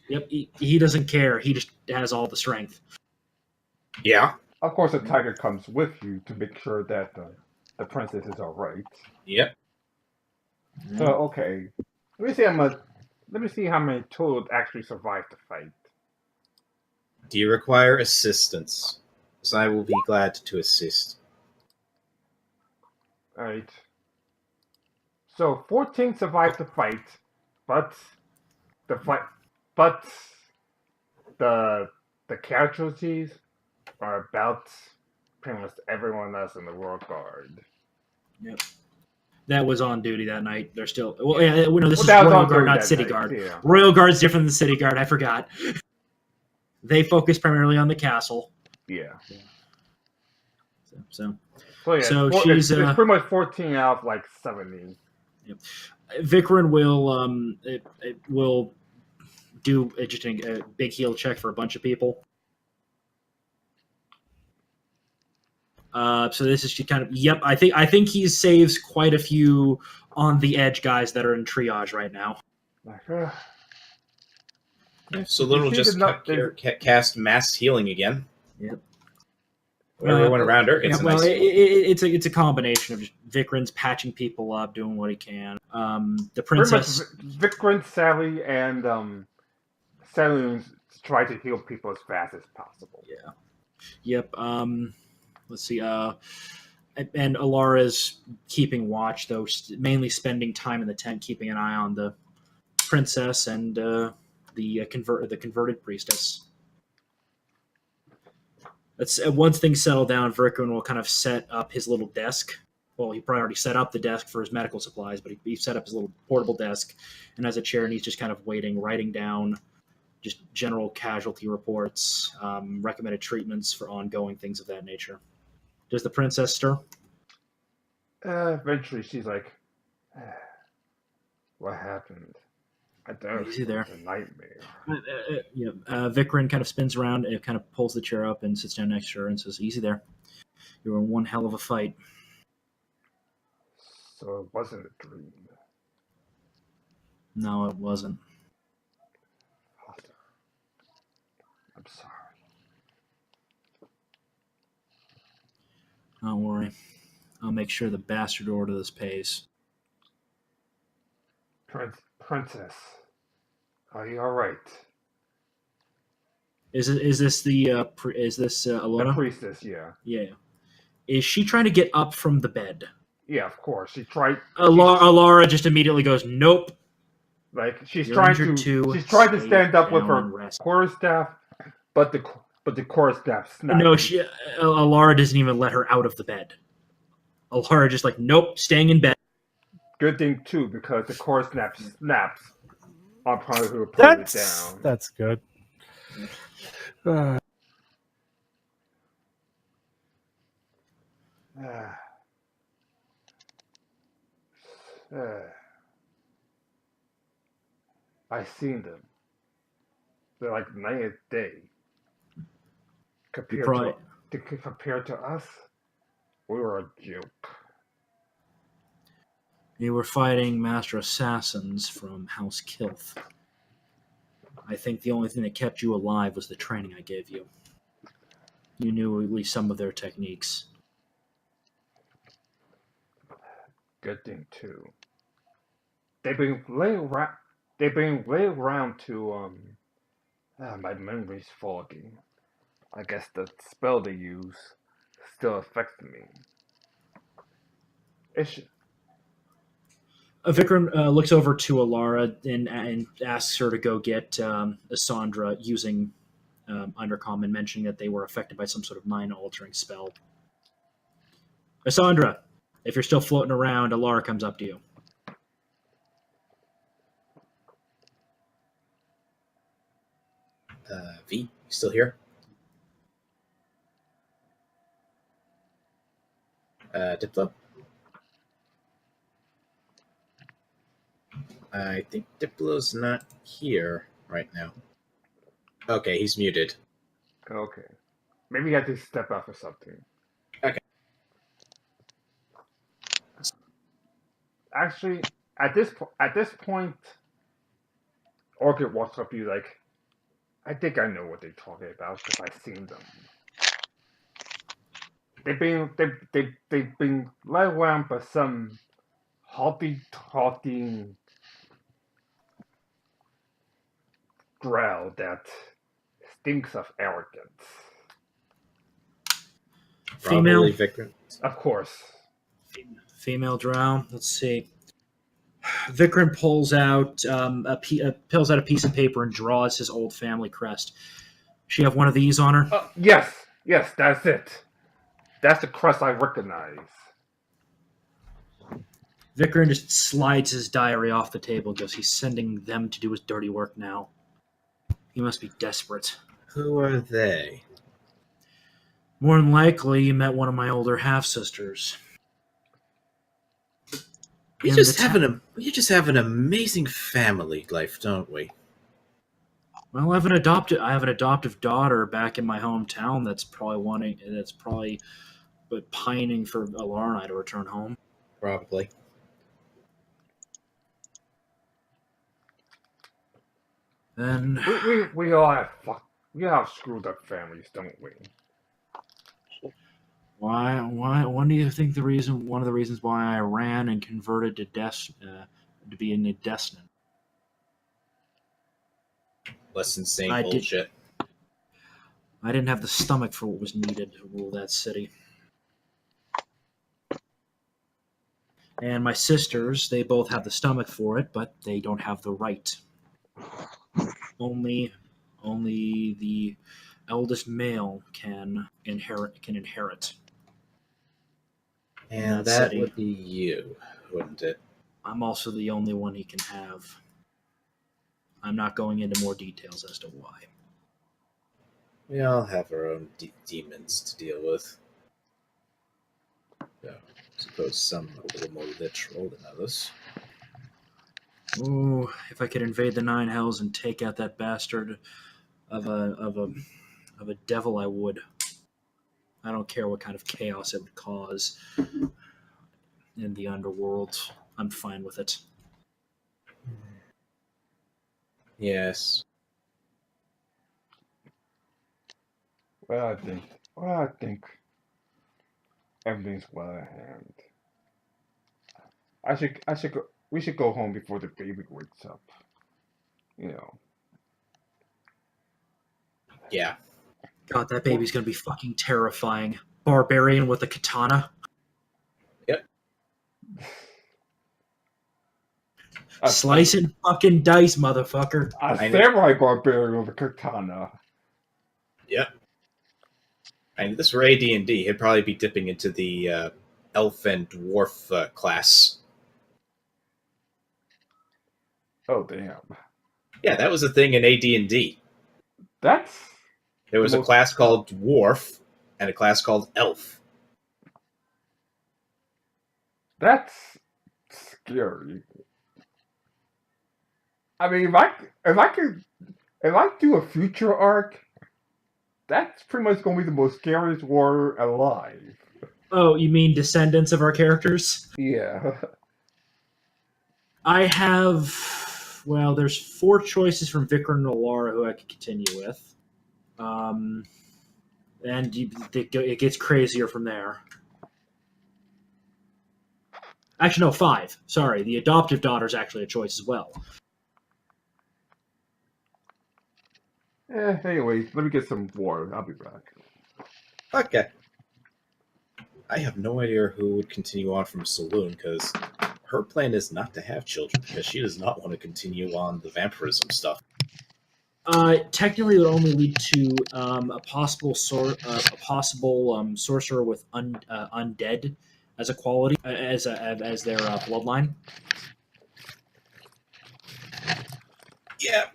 Yep, he doesn't care. He just has all the strength. Yeah. of course, the tiger comes with you to make sure that the princess is all right. Yep. So okay, let me see how many total actually survived the fight. Do you require assistance? So I will be glad to assist. All right. So 14 survived the fight, but the casualties are about pretty much everyone else in the Royal Guard. Yep. That was on duty that night. They're still. Well, yeah. No, this is that was Royal on Guard, duty not that City night, Guard. yeah. Royal Guard's different than City Guard. I forgot. They focus primarily on the castle. Yeah. So So yeah, So it's, she's, it's pretty much 14 out of like 70. Vikrin will do just a big heal check for a bunch of people. So this is just kind of I think he saves quite a few on the edge guys that are in triage right now. Like, Yeah, Saloon will see just the cast mass healing again. Yep. Everyone around her gets a nice heal. It's a combination of just Vikrin's patching people up, doing what he can. The princess, pretty much Vikrin, Sally, and Saloons try to heal people as fast as possible. yeah, yep. Let's see. And Alara's keeping watch, though, mainly spending time in the tent, keeping an eye on the princess and the converted priestess. Once things settle down, Virkun will kind of set up his little desk. Well, he probably already set up the desk for his medical supplies, but he set up his little portable desk and has a chair, and he's just kind of writing down just general casualty reports, recommended treatments for ongoing things of that nature. Does the princess stir? Eventually, she's like, "What happened? I don't. Easy there. It's a nightmare." Vikrin kind of spins around and kind of pulls the chair up and sits down next to her and says, "Easy there. You were in one hell of a fight." So it wasn't a dream. No, it wasn't. I'm sorry. Don't worry. I'll make sure the bastard order this pays. Princess, are you all right? Is this The Alona? priestess, yeah. Yeah. Is she trying to get up from the bed? Yeah, of course. She tried. Alara just immediately goes, "Nope." Like she's You're trying injured to. too. She's trying to Stay stand up with down her and rest. quarterstaff, but the quarterstaff snapped. No, Alara doesn't even let her out of the bed. Alara just like, "Nope, staying in bed." Good thing too, because the quarterstaff snaps on part who put it down. That's good. I seen them. They're like night and day. Compared to us, we were a joke. You were fighting master assassins from House Kilth. I think the only thing that kept you alive was the training I gave you. You knew at least some of their techniques. Good thing too. They've been laying around to my memory's foggy. I guess the spell they use still affects me. Vikram looks over to Alara and asks her to go get Asandra using Undercom and mentioning that they were affected by some sort of mind-altering spell. Asandra, if you're still floating around, Alara comes up to you. V, you still here? Diplo? I think Diplo's not here right now. Okay, he's muted. Okay. Maybe you have to step out for something. Okay. Actually, at this point, Orchid walks up to you like, I think I know what they're talking about because I've seen them. They've been led around by some haughty talking growl that stinks of arrogance. Female, Probably Vikram. Of course. Female drow. Let's see. Vikram pulls out a piece of paper and draws his old family crest. She have one of these on her? Yes, that's it. That's the crest I recognize. Vikram just slides his diary off the table and goes, he's sending them to do his dirty work now. He must be desperate. Who are they? More than likely, you met one of my older half sisters. We just have an amazing family life, don't we? Well, I have an adoptive daughter back in my hometown that's probably but pining for Alara and I to return home. Probably. Then We all have screwed up families, don't we? when do you think one of the reasons why I ran and converted to be a destinant? Less insane I bullshit. I didn't have the stomach for what was needed to rule that city. And my sisters, they both have the stomach for it, but they don't have the right. Only the eldest male can inherit. And that that city. would be you, wouldn't it? I'm also the only one he can have. I'm not going into more details as to why. We all have our own demons to deal with. So, I suppose some are a little more literal than others. Ooh, if I could invade the Nine Hells and take out that bastard of a devil, I would. I don't care what kind of chaos it would cause in the underworld. I'm fine with it. Yes. Well, I think everything's well at hand. I should go. We should go home before the baby wakes up. You know. Yeah. God, that baby's gonna be fucking terrifying. Barbarian with a katana. Yep. Slice and fucking dice, motherfucker. A samurai barbarian with a katana. Yep. And if this were AD&D, he'd probably be dipping into the elf and dwarf class. Oh damn. Yeah, that was a thing in AD&D. That's There was a class called dwarf and a class called elf. That's scary. I mean, if I do a future arc, that's pretty much going to be the most scariest war alive. Oh, you mean descendants of our characters? Yeah. I have. Well, there's 4 choices from Vikram and Alara who I could continue with. And it gets crazier from there. Actually, no, 5. Sorry, the adoptive daughter is actually a choice as well. Anyway, let me get some water. I'll be back. Okay. I have no idea who would continue on from Saloon, because her plan is not to have children, because she does not want to continue on the vampirism stuff. Technically, it would only lead to a possible sorcerer with undead as a quality, as their bloodline. Yeah.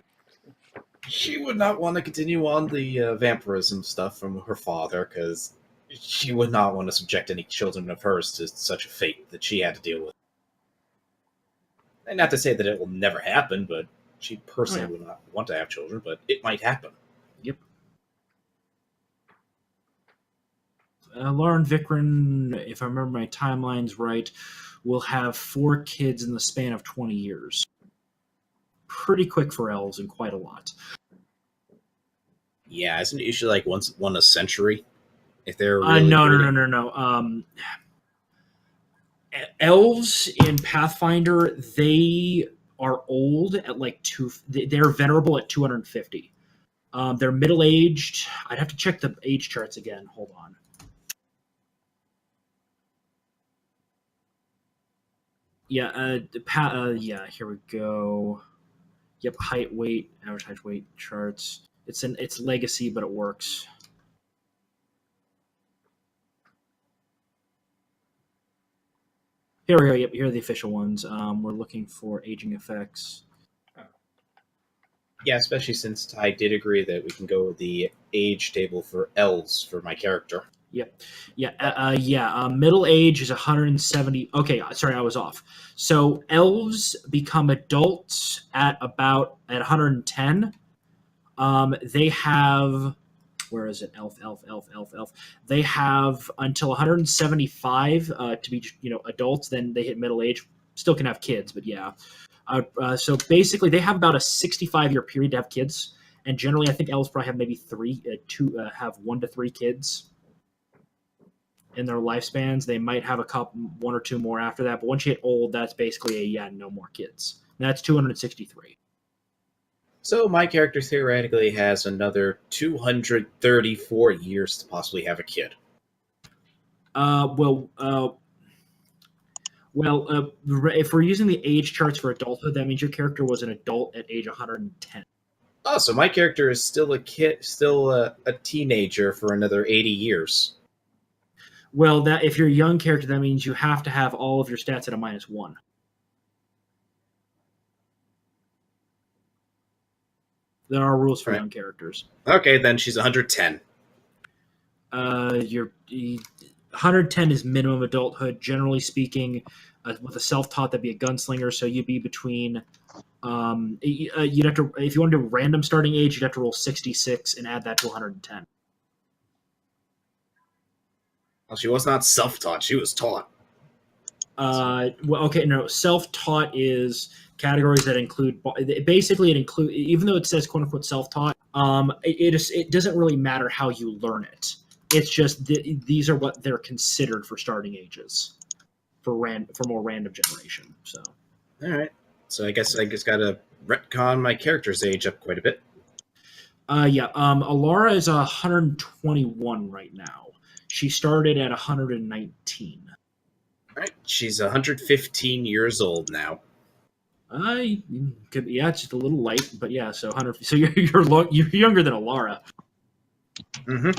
She would not want to continue on the vampirism stuff from her father, because she would not want to subject any children of hers to such a fate that she had to deal with. And not to say that it will never happen, but she personally would not want to have children, but it might happen. Yep. Lauren Vikram, if I remember my timelines right, will have 4 kids in the span of 20 years. Pretty quick for elves and quite a lot. Yeah, isn't it usually like one a century? If they're really no. Elves in Pathfinder, they are old at like they're venerable at 250. They're middle aged. I'd have to check the age charts again. Hold on. Yeah, here we go. Yep, height, weight, average height, weight charts. It's legacy, but it works. Here we go. Yep, here are the official ones. We're looking for aging effects. Yeah, especially since I did agree that we can go with the age table for elves for my character. Yep. Yeah. Middle age is 170. Okay, sorry, I was off. So elves become adults at 110. They have, where is it? Elf. They have until 175 to be adults. Then they hit middle age. Still can have kids, but yeah. So basically, they have about a 65-year period to have kids, and generally, I think elves probably have maybe have 1 to 3 kids in their lifespans. They might have one or two more after that, but once you hit old, that's basically no more kids. And that's 263. So my character theoretically has another 234 years to possibly have a kid. If we're using the age charts for adulthood, that means your character was an adult at age 110. Oh, so my character is still a kid, still a teenager for another 80 years. Well, that if you're a young character, that means you have to have all of your stats at a -1. There are rules for young characters. Okay, then she's 110. Your 110 is minimum adulthood. Generally speaking, with a self-taught, that'd be a gunslinger. So you'd be between. You'd have to, if you want to do random starting age, you'd have to roll 66 and add that to 110. Well, she was not self-taught; she was taught. Self-taught is categories that include. Basically, it includes, even though it says "quote unquote" self-taught. It doesn't really matter how you learn it. It's just these are what they're considered for starting ages, for more random generation. So, all right. So I guess gotta retcon my character's age up quite a bit. Alara is 121 right now. She started at 119. All right, she's 115 years old now. It's just a little light, but yeah. So 100. So you're younger than Alara. Mm-hmm.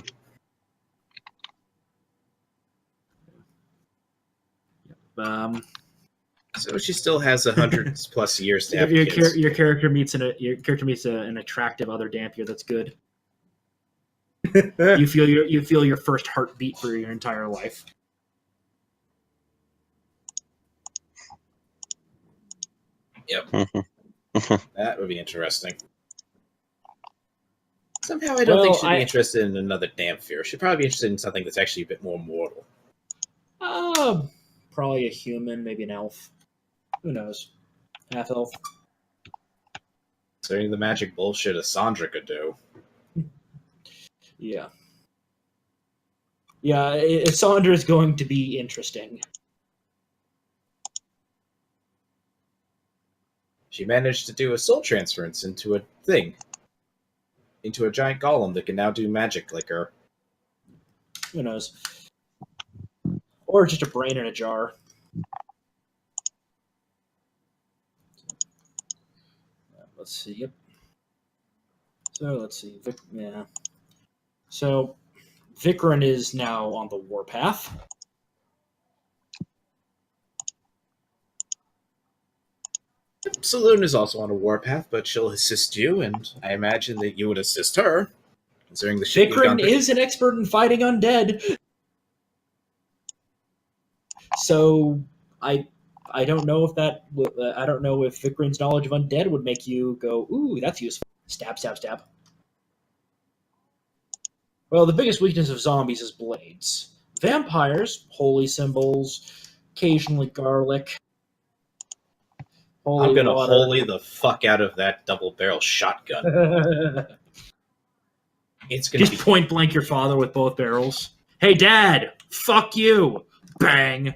So she still has 100 plus years to have kids. Your character meets an attractive other Dampier. That's good. You feel your first heartbeat for your entire life. Yep. That would be interesting. Somehow I don't think she'd be interested in another Dampier. She'd probably be interested in something that's actually a bit more mortal. Probably a human, maybe an elf. Who knows? Half elf. Considering the magic bullshit a Sandra could do. Yeah. Yeah, Sandra is going to be interesting. She managed to do a soul transference into a thing. Into a giant golem that can now do magic like her. Who knows? Or just a brain in a jar. Let's see. Yep. So let's see. So Vikran is now on the warpath. Saloon is also on a warpath, but she'll assist you, and I imagine that you would assist her, considering the shit Vikran is an expert in fighting undead. So I don't know if I don't know if Vikran's knowledge of undead would make you go, ooh, that's useful. Stab, stab, stab. Well, the biggest weakness of zombies is blades. Vampires, holy symbols, occasionally garlic. I'm gonna holy the fuck out of that double-barrel shotgun. It's gonna just point blank your father with both barrels. Hey, Dad! Fuck you! Bang!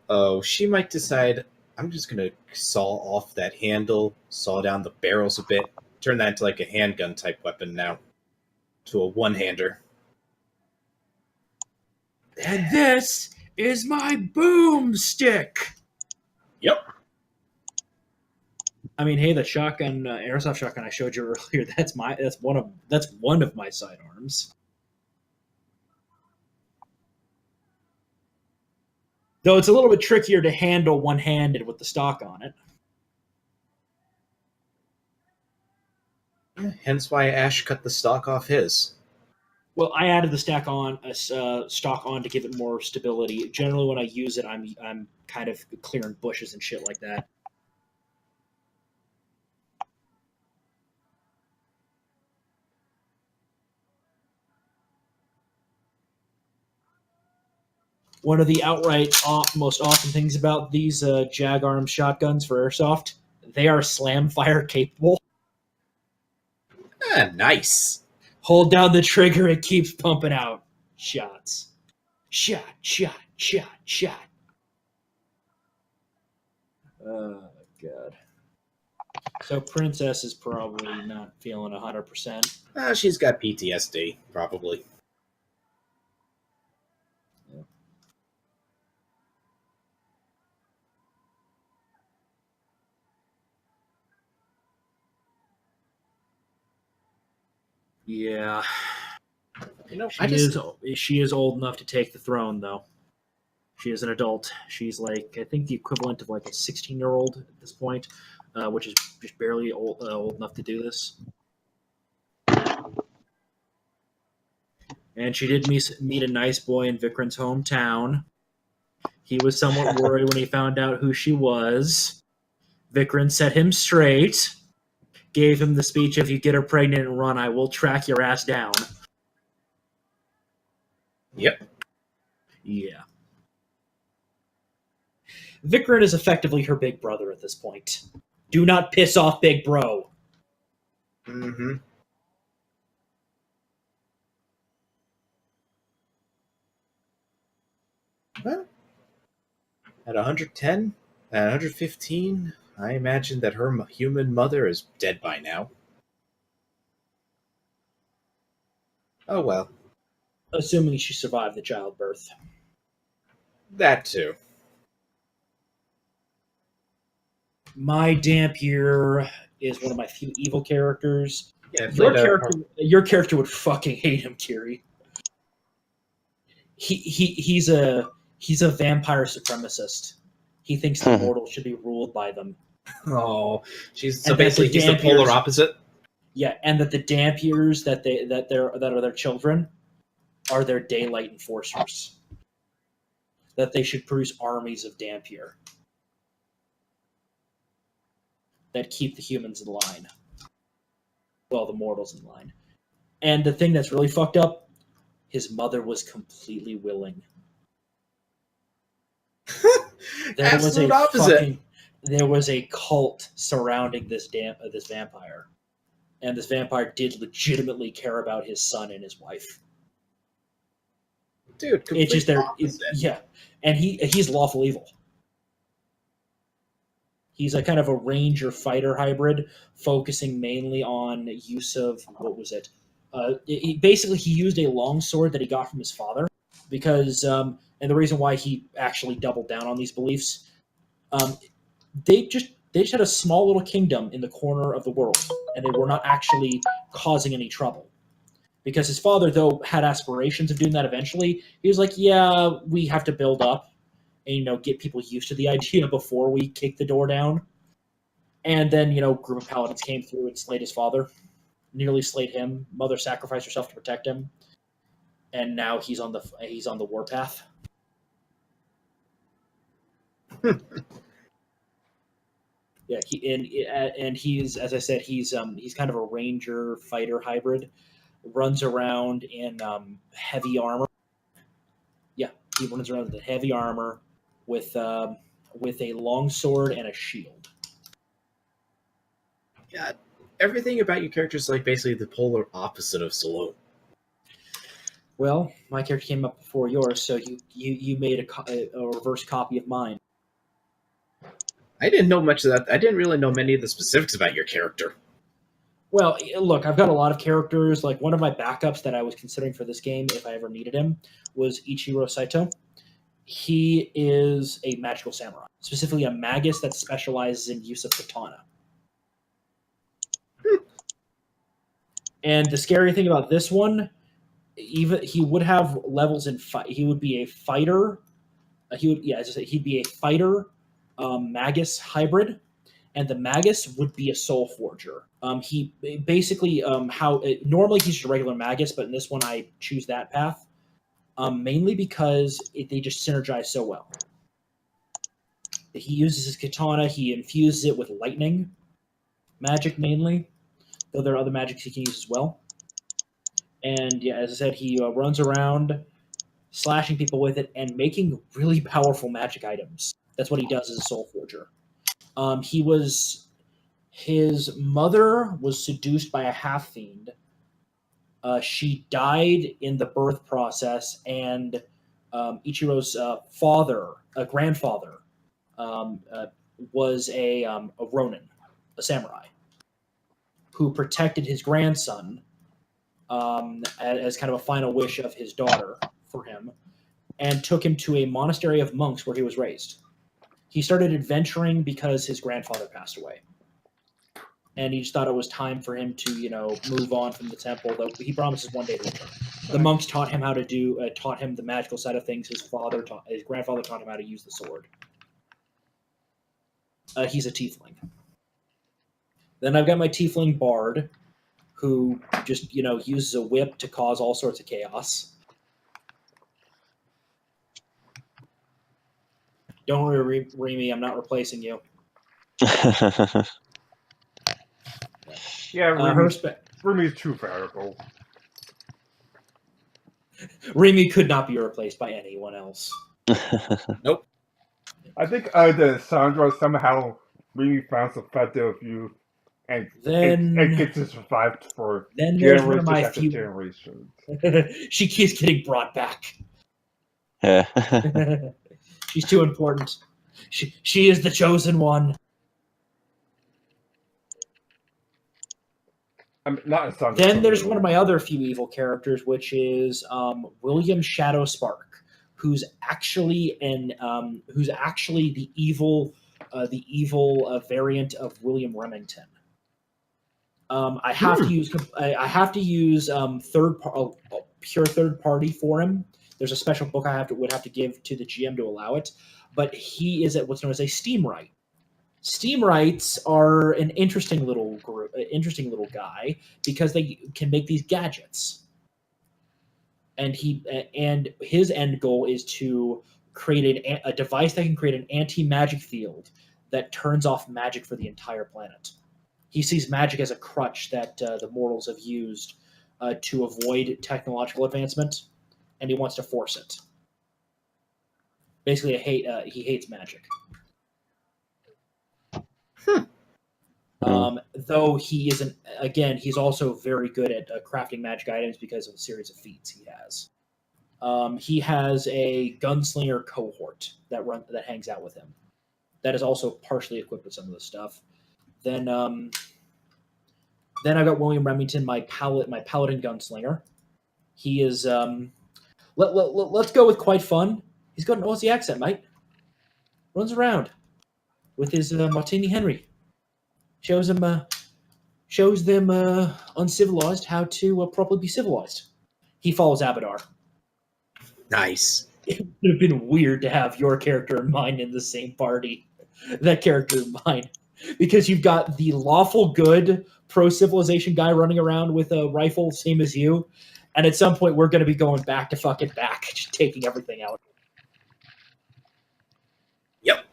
Oh, she might decide, I'm just gonna saw off that handle, saw down the barrels a bit, turn that into like a handgun type weapon now. To a one-hander. And this is my boomstick! Yep. I mean, hey, the shotgun, airsoft shotgun I showed you earlier, that's one of my sidearms. Though it's a little bit trickier to handle one-handed with the stock on it. Hence why Ash cut the stock off his. Well, I added the stock on to give it more stability. Generally, when I use it, I'm kind of clearing bushes and shit like that. One of the outright most awesome things about these Jag Arm shotguns for airsoft, they are slam fire capable. Nice. Hold down the trigger, it keeps pumping out shots. Shot, shot, shot, shot. Oh, God. So Princess is probably not feeling 100%. She's got PTSD, probably. Yeah. You She is old enough to take the throne, though. She is an adult. She's like, I think the equivalent of like a 16-year-old at this point, which is just barely old enough to do this. And she did meet a nice boy in Vikram's hometown. He was somewhat worried when he found out who she was. Vikram set him straight, gave him the speech, if you get her pregnant and run, I will track your ass down. Yep. Yeah. Vikram is effectively her big brother at this point. Do not piss off Big Bro. Mm-hmm. Well, at 110, at 115, I imagine that her human mother is dead by now. Oh well. Assuming she survived the childbirth. That too. My Dampier is one of my few evil characters. Yeah, Your character would fucking hate him, Kiri. He's a vampire supremacist. He thinks the mortals should be ruled by them. Oh, he's And basically he's the polar opposite. Yeah, and that the Dampiers that are their children are their daylight enforcers. That they should produce armies of Dampier that keep the humans in line. Well, the mortals in line. And the thing that's really fucked up, his mother was completely willing. There was a cult surrounding this vampire, and this vampire did legitimately care about his son and his wife. Dude, it's just yeah, and he's lawful evil. He's a kind of a ranger fighter hybrid, focusing mainly on use of what was it? He used a longsword that he got from his father because, and the reason why he actually doubled down on these beliefs, they just had a small little kingdom in the corner of the world, and they were not actually causing any trouble. Because his father, though, had aspirations of doing that eventually, he was like, yeah, we have to build up and, get people used to the idea before we kick the door down. And then, a group of paladins came through and slayed his father, nearly slayed him. Mother sacrificed herself to protect him. And now he's on the warpath. Yeah, he's, as I said, he's kind of a ranger fighter hybrid. Runs around in heavy armor. Yeah, he runs around in heavy armor with a long sword and a shield. Yeah, everything about your character is like basically the polar opposite of Saloon. Well, my character came up before yours, so you made a reverse copy of mine. I didn't know much of that. I didn't really know many of the specifics about your character. Well, look, I've got a lot of characters. Like, one of my backups that I was considering for this game, if I ever needed him, was Ichiro Saito. He is a magical samurai, specifically a magus that specializes in use of katana. And the scary thing about this one, even he would have levels in fight. He would be a fighter. He'd be a fighter, magus hybrid, and the Magus would be a Soul Forger. He basically normally he's just a regular Magus, but in this one I choose that path mainly because they just synergize so well. He uses his katana. He infuses it with lightning magic mainly, though there are other magics he can use as well. And yeah, as I said, he runs around slashing people with it and making really powerful magic items. That's what he does as a Soul Forger. His mother was seduced by a half fiend. She died in the birth process, and Ichiro's grandfather, was a Ronin, a samurai, who protected his grandson as kind of a final wish of his daughter for him, and took him to a monastery of monks where he was raised. He started adventuring because his grandfather passed away. And he just thought it was time for him to, move on from the temple, though he promises one day to return. The monks taught him taught him the magical side of things. His grandfather taught him how to use the sword. He's a tiefling. Then I've got my tiefling bard, who just, uses a whip to cause all sorts of chaos. Don't worry, Remy, I'm not replacing you. Yeah, Remy's too variable. Remy could not be replaced by anyone else. Nope. I think the Sandra somehow Remy found some factor of you and gets to survive for then there's one of generations my after few generations. She keeps getting brought back. Yeah. She's too important. She is the chosen one. Not a Sandra. Then there's one of my other few evil characters, which is William Shadow Spark, who's actually the evil variant of William Remington. I have to use pure third party for him. There's a special book would have to give to the GM to allow it, but he is at what's known as a Steamwright. Steamwrights are an interesting little guy because they can make these gadgets, and his end goal is to create a device that can create an anti-magic field that turns off magic for the entire planet. He sees magic as a crutch that the mortals have used to avoid technological advancement, and he wants to force it. Basically, he hates magic. Though he isn't, again, he's also very good at crafting magic items because of a series of feats he has. He has a gunslinger cohort that hangs out with him. That is also partially equipped with some of this stuff. Then I got William Remington, my paladin gunslinger. He is let's go with quite fun. He's got an Aussie accent, mate. Runs around with his Martini Henry. Shows them uncivilized how to properly be civilized. He follows Abadar. Nice. It would have been weird to have your character and mine in the same party. That character and mine. Because you've got the lawful good pro-civilization guy running around with a rifle, same as you. And at some point, we're going to be going back, just taking everything out. Yep.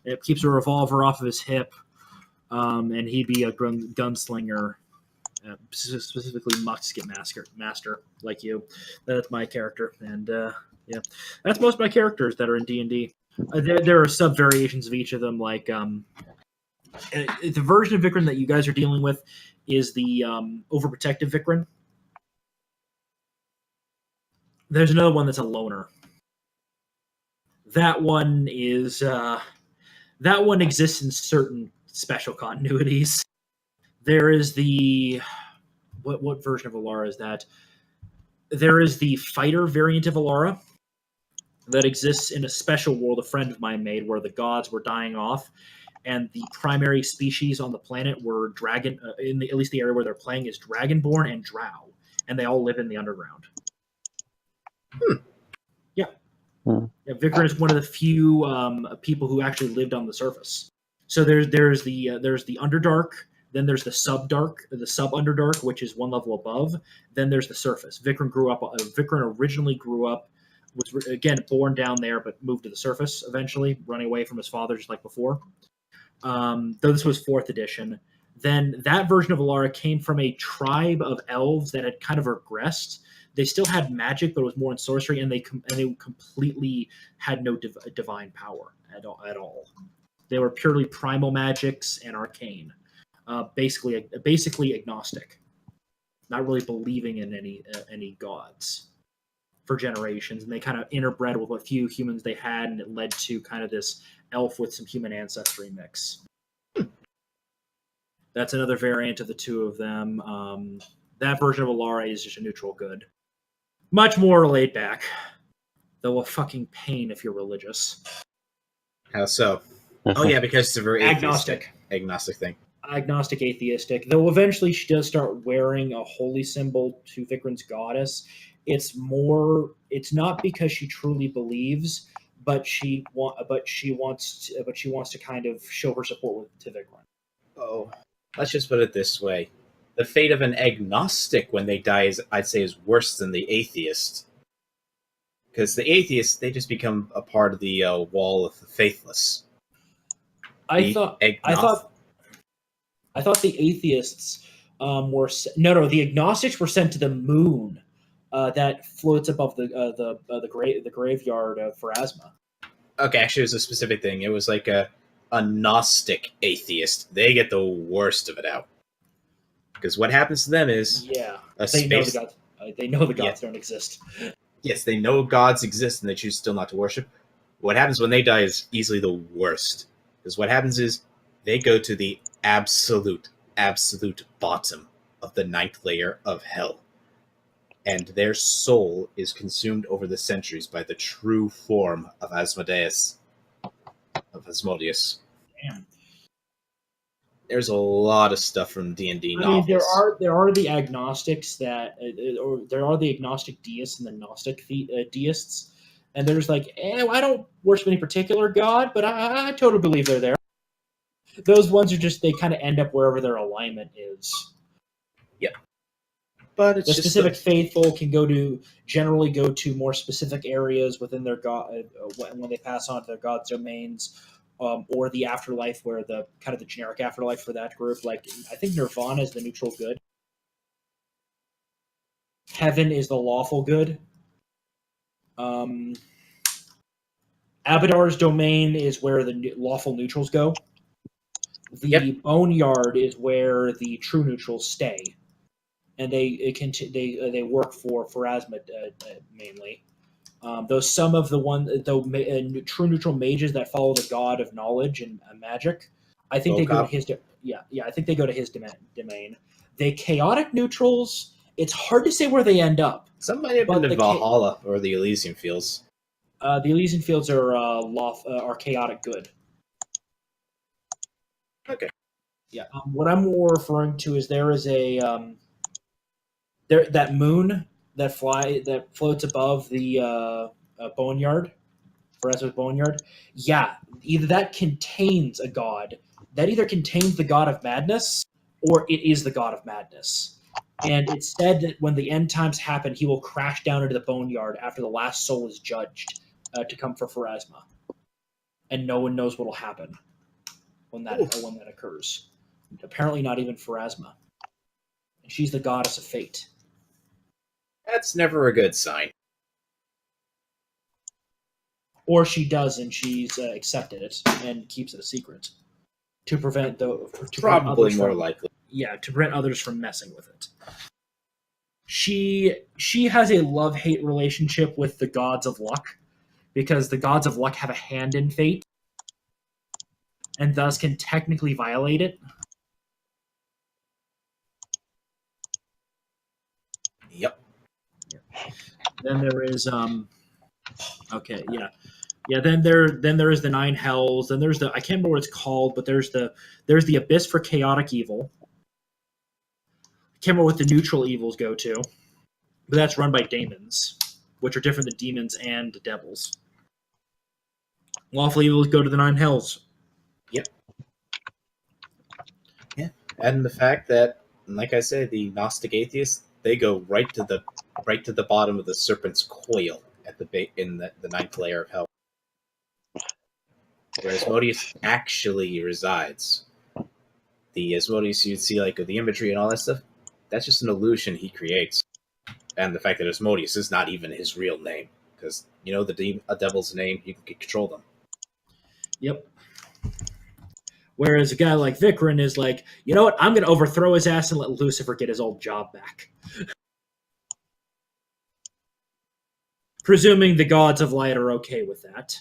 It keeps a revolver off of his hip, and he'd be a gunslinger, specifically musket master like you. That's my character, and yeah, that's most of my characters that are in D&D. There are sub variations of each of them. Like the version of Vikrin that you guys are dealing with is the overprotective Vikrin. There's another one that's a loner. That one is. That one exists in certain special continuities. There is the... What version of Alara is that? There is the fighter variant of Alara that exists in a special world a friend of mine made where the gods were dying off, and the primary species on the planet were dragon... at least the area where they're playing is Dragonborn and Drow, and they all live in the underground. Yeah. Yeah, Vikram is one of the few people who actually lived on the surface. So there's the Underdark, then there's the sub Underdark, which is one level above. Then there's the surface. Vikram originally grew up, was again born down there, but moved to the surface eventually, running away from his father just like before. Though this was 4th edition. Then that version of Alara came from a tribe of elves that had kind of regressed. They still had magic, but it was more in sorcery, and they completely had no divine power at all. They were purely primal magics and arcane, basically agnostic, not really believing in any gods for generations. And they kind of interbred with what few humans they had, and it led to kind of this elf with some human ancestry mix. That's another variant of the two of them. That version of Alara is just a neutral good. Much more laid back, though a fucking pain if you're religious. How so? Oh yeah, because it's a very agnostic thing. Agnostic, atheistic. Though eventually she does start wearing a holy symbol to Vikram's goddess. It's not because she truly believes, but she wants to kind of show her support to Vikram. Oh, let's just put it this way: the fate of an agnostic when they die I'd say, is worse than the atheist. Because the atheists, they just become a part of the wall of the faithless. I thought the atheists the agnostics were sent to the moon that floats above the graveyard of Pharasma. Okay, actually, it was a specific thing. It was like a Gnostic atheist. They get the worst of it out. Because what happens to them is they know the gods don't exist. Yes, they know gods exist and they choose still not to worship. What happens when they die is easily the worst. Because what happens is they go to the absolute bottom of the 9th layer of hell. And their soul is consumed over the centuries by the true form of Asmodeus. Damn. There's a lot of stuff from D&D novels. I mean, there are the agnostics or there are the agnostic deists and the Gnostic deists, and there's like, I don't worship any particular god, but I totally believe they're there. Those ones are just, they kind of end up wherever their alignment is. Yeah, but it's the specific faithful can generally go to more specific areas within their god when they pass on to their god's domains. Or the afterlife, where the kind of the generic afterlife for that group. Like, I think Nirvana is the neutral good. Heaven is the lawful good. Abadar's domain is where the lawful neutrals go. The Boneyard is where the true neutrals stay, and they work for Pharasma mainly. Though some of the true neutral mages that follow the god of knowledge and magic, I think they go to his. I think they go to his domain. The chaotic neutrals, it's hard to say where they end up. Some might have been in Valhalla or the Elysian Fields. The Elysian Fields are chaotic good. Okay. Yeah. What I'm more referring to is there is that moon that floats above the Boneyard, Pharasma's Boneyard. Yeah, either that contains a god. That either contains the god of madness, or it is the god of madness. And it's said that when the end times happen, he will crash down into the Boneyard after the last soul is judged to come for Pharasma. And no one knows what will happen when that occurs. Apparently not even Pharasma. And she's the goddess of fate. That's never a good sign. Or she does, and she's accepted it and keeps it a secret to prevent Probably more likely. Yeah, to prevent others from messing with it. She has a love-hate relationship with the gods of luck, because the gods of luck have a hand in fate, and thus can technically violate it. Yep. Then there is then there is the 9 hells. Then there's I can't remember what it's called, but there's the abyss for chaotic evil. I can't remember what the neutral evils go to, but that's run by daemons, which are different than demons and devils. Lawful evils go to the 9 hells. And the fact that, like I said, the Gnostic atheists, they go right to the bottom of the serpent's coil at in the ninth layer of hell, where Asmodeus actually resides. The Asmodeus you'd see, like, with the imagery and all that stuff, that's just an illusion he creates. And the fact that Asmodeus is not even his real name, because a devil's name, you can control them. Yep. Whereas a guy like Vikrin is like, you know what? I'm going to overthrow his ass and let Lucifer get his old job back. Presuming the gods of light are okay with that.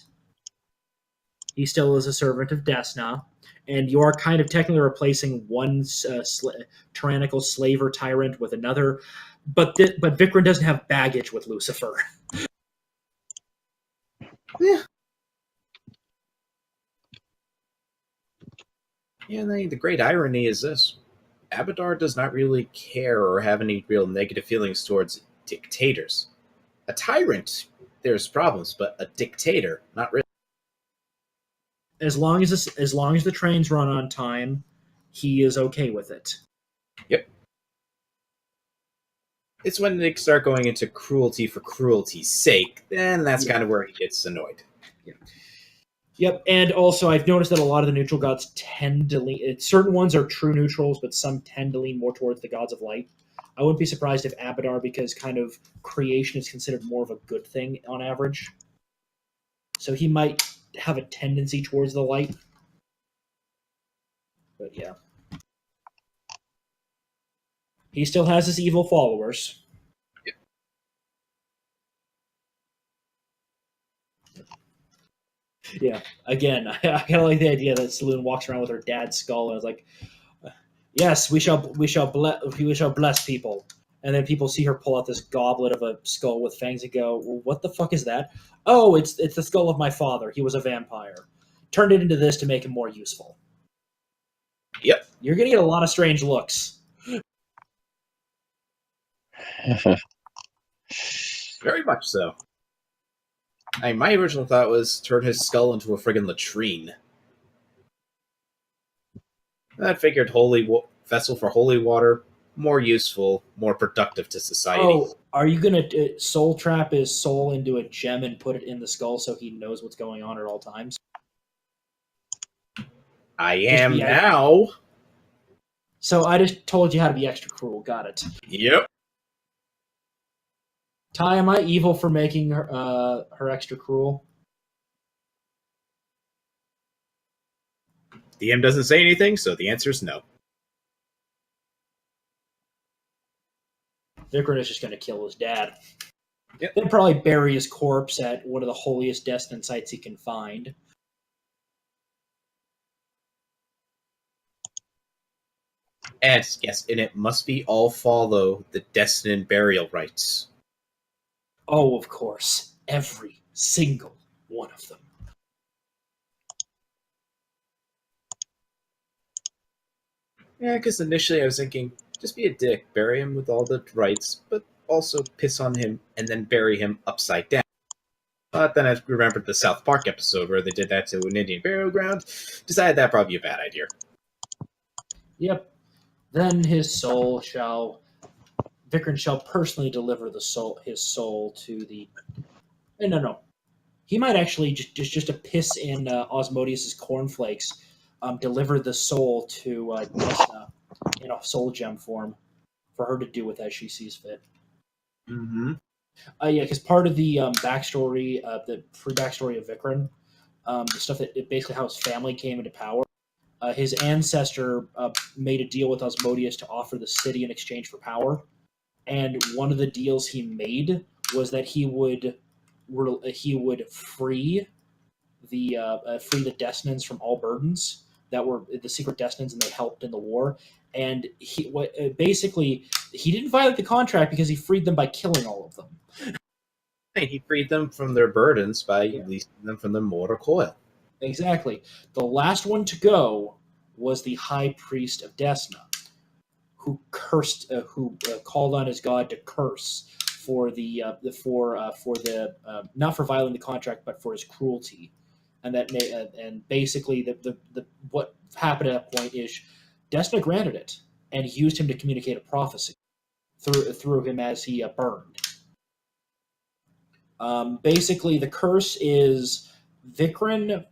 He still is a servant of Desna, and you are kind of technically replacing one tyrannical slaver tyrant with another, but Vikrin doesn't have baggage with Lucifer. Yeah. Yeah, the great irony is this. Abadar does not really care or have any real negative feelings towards dictators. A tyrant, there's problems, but a dictator, not really. As long as the trains run on time, he is okay with it. Yep. It's when they start going into cruelty for cruelty's sake, then that's kind of where he gets annoyed. Yeah. Yep, and also I've noticed that a lot of the neutral gods tend to lean. Certain ones are true neutrals, but some tend to lean more towards the gods of light. I wouldn't be surprised if Abadar, because kind of creation is considered more of a good thing on average. So he might have a tendency towards the light. But yeah. He still has his evil followers. Yeah. Again, I kind of like the idea that Saloon walks around with her dad's skull and is like, "Yes, we shall bless people." And then people see her pull out this goblet of a skull with fangs and go, well, "What the fuck is that?" "Oh, it's the skull of my father. He was a vampire. Turned it into this to make him more useful." Yep. You're gonna get a lot of strange looks. Very much so. My original thought was turn his skull into a friggin' latrine. I figured vessel for holy water, more useful, more productive to society. Oh, are you gonna soul trap his soul into a gem and put it in the skull so he knows what's going on at all times? I am now. So I just told you how to be extra cruel. Got it. Yep. Ty, am I evil for making her extra cruel? DM doesn't say anything, so the answer is no. Vikrin is just going to kill his dad. Yep. Then probably bury his corpse at one of the holiest destined sites he can find. And yes, and it must be all follow the destined burial rites. Oh, of course. Every single one of them. Yeah, because initially I was thinking, just be a dick, bury him with all the rites, but also piss on him and then bury him upside down. But then I remembered the South Park episode where they did that to an Indian burial ground. Decided that'd probably be a bad idea. Yep. Then Vikrin shall personally deliver his soul to the. No. He might actually just to piss in Osmodius's cornflakes, deliver the soul to Desna in a soul gem form for her to do with as she sees fit. Mm-hmm. Yeah, because part of the backstory, the free backstory of Vikrin, the stuff that basically how his family came into power. His ancestor made a deal with Osmodius to offer the city in exchange for power, and one of the deals he made was that he would free the Desnans from all burdens that were the secret Desnans, and they helped in the war. And he didn't violate the contract because he freed them by killing all of them. He freed them from their burdens by releasing them from the mortal coil. Exactly. The last one to go was the High Priest of Desna, who called on his god to curse for not for violating the contract, but for his cruelty. and basically the what happened at that point is Desna granted it and used him to communicate a prophecy through him as he burned. Basically, the curse is Vikrin.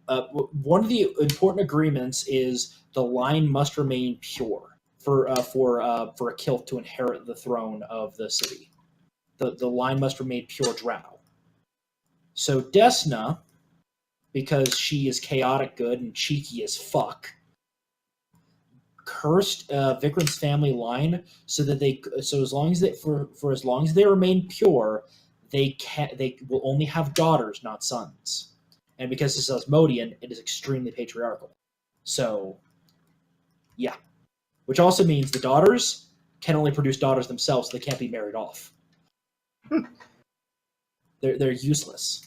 One of the important agreements is the line must remain pure for a Kilth to inherit the throne of the city. The line must remain pure drow. So Desna, because she is chaotic good and cheeky as fuck, cursed Vikrin's family line so as long as they remain pure, they will only have daughters, not sons. And because this is Asmodean, it is extremely patriarchal. So, yeah. Which also means the daughters can only produce daughters themselves, so they can't be married off. They're useless.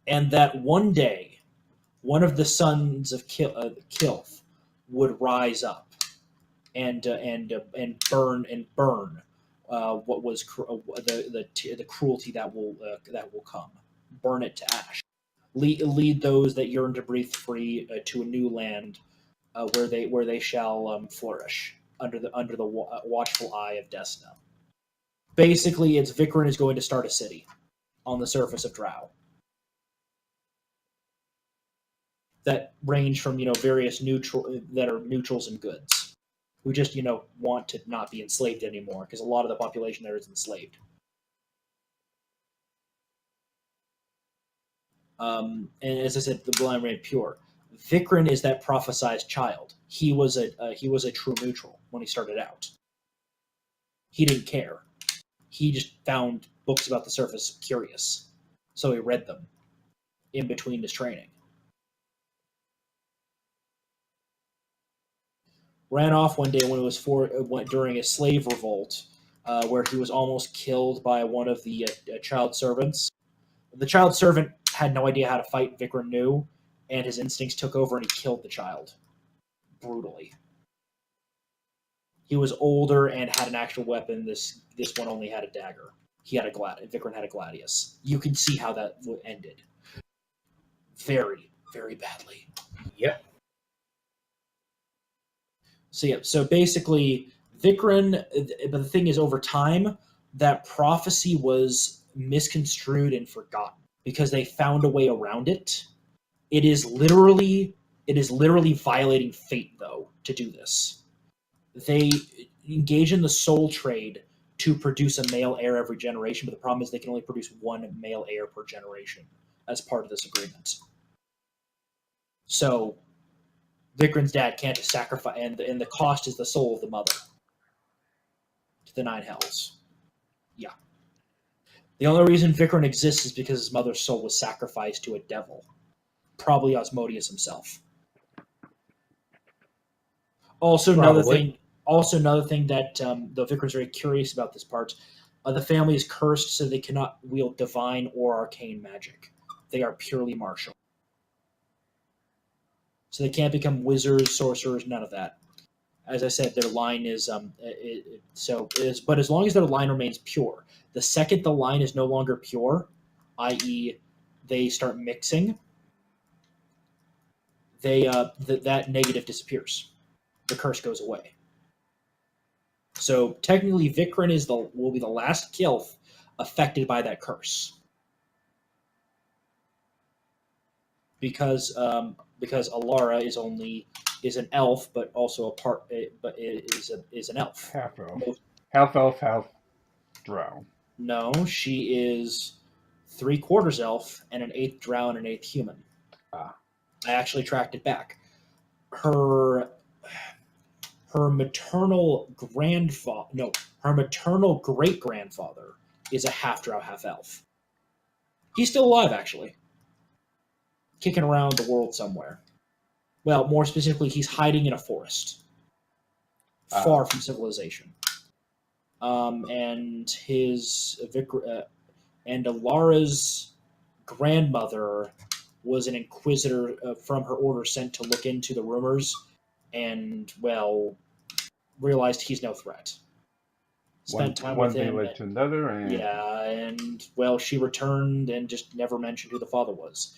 And that one day, one of the sons of Kilth would rise up and burn what was the cruelty that will come. Burn it to ash. Lead those that yearn to breathe free to a new land where they shall flourish under the watchful eye of Desna. Basically, it's Vikrin is going to start a city on the surface of Drow that range from various neutrals and goods who just want to not be enslaved anymore because a lot of the population there is enslaved. And as I said, the blind remain pure. Vikrin is that prophesized child. He was a true neutral when he started out. He didn't care. He just found books about the surface curious, so he read them in between his training. Ran off one day when it was during a slave revolt, where he was almost killed by one of the child servants. The child servant had no idea how to fight. Vikrin knew, and his instincts took over, and he killed the child brutally. He was older and had an actual weapon. This one only had a dagger. Vikrin had a gladius. You can see how that ended. Very, very badly. Yep. So basically, Vikrin. But the thing is, over time, that prophecy was misconstrued and forgotten because they found a way around it. It is literally violating fate, though, to do this. They engage in the soul trade to produce a male heir every generation, but the problem is they can only produce one male heir per generation as part of this agreement. So Vikrin's dad can't sacrifice, and the cost is the soul of the mother to the Nine Hells. Yeah. The only reason Vikrin exists is because his mother's soul was sacrificed to a devil, probably Asmodeus himself. Also, another thing that though Vikrin's very curious about this part, the family is cursed, so they cannot wield divine or arcane magic. They are purely martial. So they can't become wizards, sorcerers, none of that. As I said, their line is but as long as their line remains pure. The second the line is no longer pure, i.e., they start mixing, that negative disappears. The curse goes away. So technically, Vikrin will be the last Kilth affected by that curse, because Alara is an elf, but also is an elf. Half elf. Half elf, half drow. No, she is 3/4 elf and an 1/8 drow and an 1/8 human. Ah. I actually tracked it back. Her maternal great grandfather is a half drow, half elf. He's still alive, actually, kicking around the world somewhere. Well, more specifically, he's hiding in a forest, far from civilization. And Alara's grandmother was an inquisitor from her order sent to look into the rumors, and realized he's no threat. Spent time with him. One thing led to another, and she returned and just never mentioned who the father was.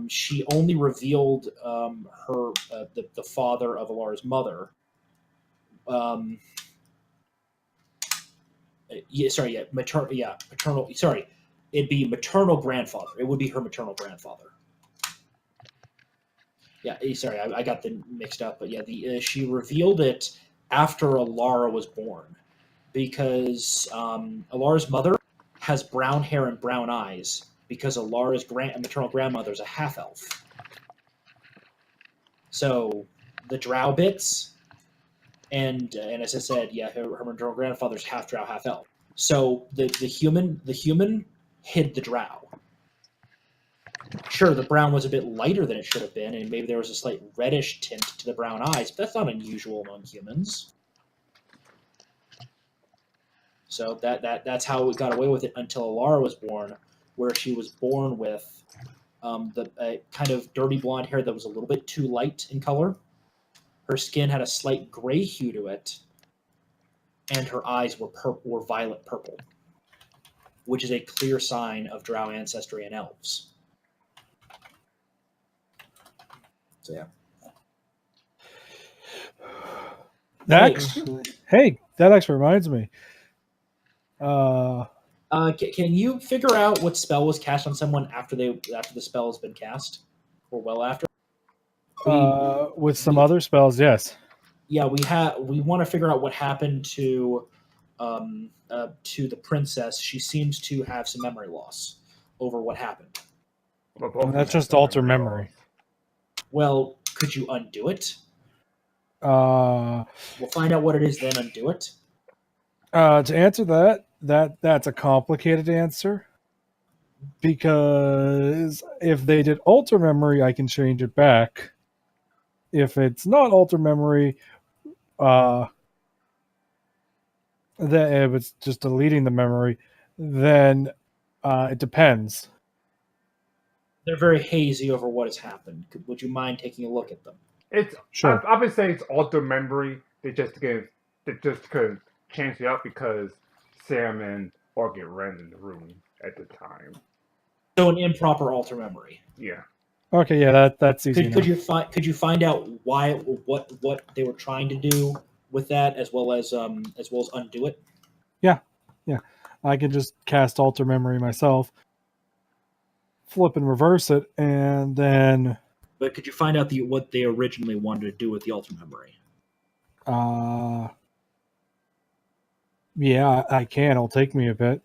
She only revealed the father of Alara's mother. Paternal. Sorry, it'd be maternal grandfather. It would be her maternal grandfather. Yeah, sorry, I got them mixed up, but yeah, she revealed it after Alara was born, because Alara's mother has brown hair and brown eyes because Alara's maternal grandmother is a half elf. So the drow bits, and as I said, yeah, her maternal grandfather's half drow, half elf. So the human hid the drow. Sure, the brown was a bit lighter than it should have been, and maybe there was a slight reddish tint to the brown eyes, but that's not unusual among humans. So that's how we got away with it until Alara was born, where she was born with the kind of dirty blonde hair that was a little bit too light in color. Her skin had a slight gray hue to it, and her eyes were violet purple, which is a clear sign of drow ancestry in elves. So yeah. That actually reminds me. Can you figure out what spell was cast on someone after the spell has been cast, or well after? With some other spells, yes. Yeah, we want to figure out what happened to the princess. She seems to have some memory loss over what happened. And that's just alter memory. Well, could you undo it? We'll find out what it is, then undo it. To answer that's a complicated answer, because if they did alter memory, I can change it back. If it's not alter memory, then if it's just deleting the memory, then it depends. They're very hazy over what has happened. Would you mind taking a look at them? It's Sure. I would say it's alter memory. They just couldn't change it up because Sam and Orchid ran in the room at the time. So an improper alter memory. Yeah. Okay, yeah, that's easy. Could you find out what they were trying to do with that, as well as undo it? Yeah. I can just cast alter memory myself, flip and reverse it, and then. But could you find out what they originally wanted to do with the alter memory? Yeah, I can. It'll take me a bit.